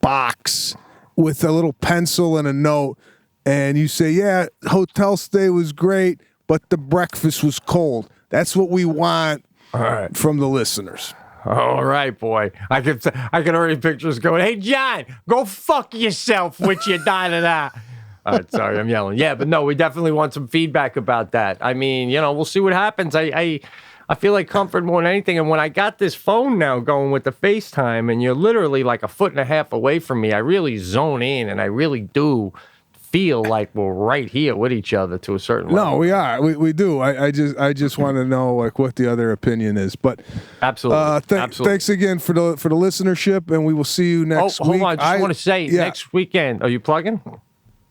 box, with a little pencil and a note, and you say, yeah, hotel stay was great, but the breakfast was cold. That's what we want from the listeners. All right, boy. I can already picture us going, hey, John, go fuck yourself with your da-da-da. All right, sorry, I'm yelling. Yeah, but no, we definitely want some feedback about that. I mean, we'll see what happens. I feel like comfort more than anything. And when I got this phone now going with the FaceTime, and you're literally like a foot and a half away from me, I really zone in, and I really do feel like we're right here with each other to a certain level. No, we are. We do. I just want to know like what the other opinion is. But absolutely. Absolutely. Thanks again for the listenership, and we will see you next week. Hold on. I just want to say next weekend. Are you plugging?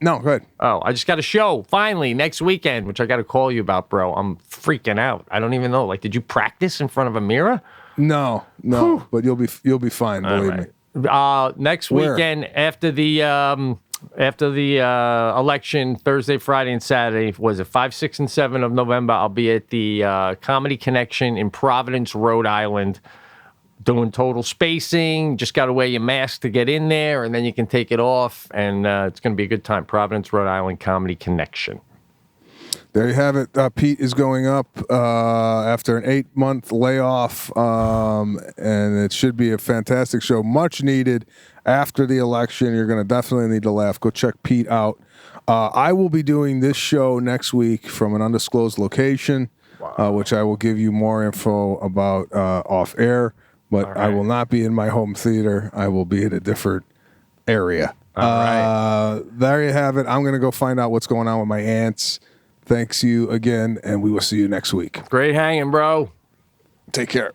No, go ahead. Oh, I just got a show finally next weekend, which I got to call you about, bro. I'm freaking out. I don't even know. Like, did you practice in front of a mirror? No. Whew. But you'll be fine. Believe me. Next weekend after the election, Thursday, Friday, and Saturday, was it 5, 6, and 7 of November? I'll be at the Comedy Connection in Providence, Rhode Island, doing total spacing. Just got to wear your mask to get in there, and then you can take it off, and it's going to be a good time. Providence, Rhode Island, Comedy Connection. There you have it. Pete is going up after an 8-month layoff, and it should be a fantastic show. Much needed after the election. You're going to definitely need to laugh. Go check Pete out. I will be doing this show next week from an undisclosed location, which I will give you more info about off air. But I will not be in my home theater. I will be in a different area. All right. There you have it. I'm going to go find out what's going on with my aunts. Thanks you again, and we will see you next week. Great hanging, bro. Take care.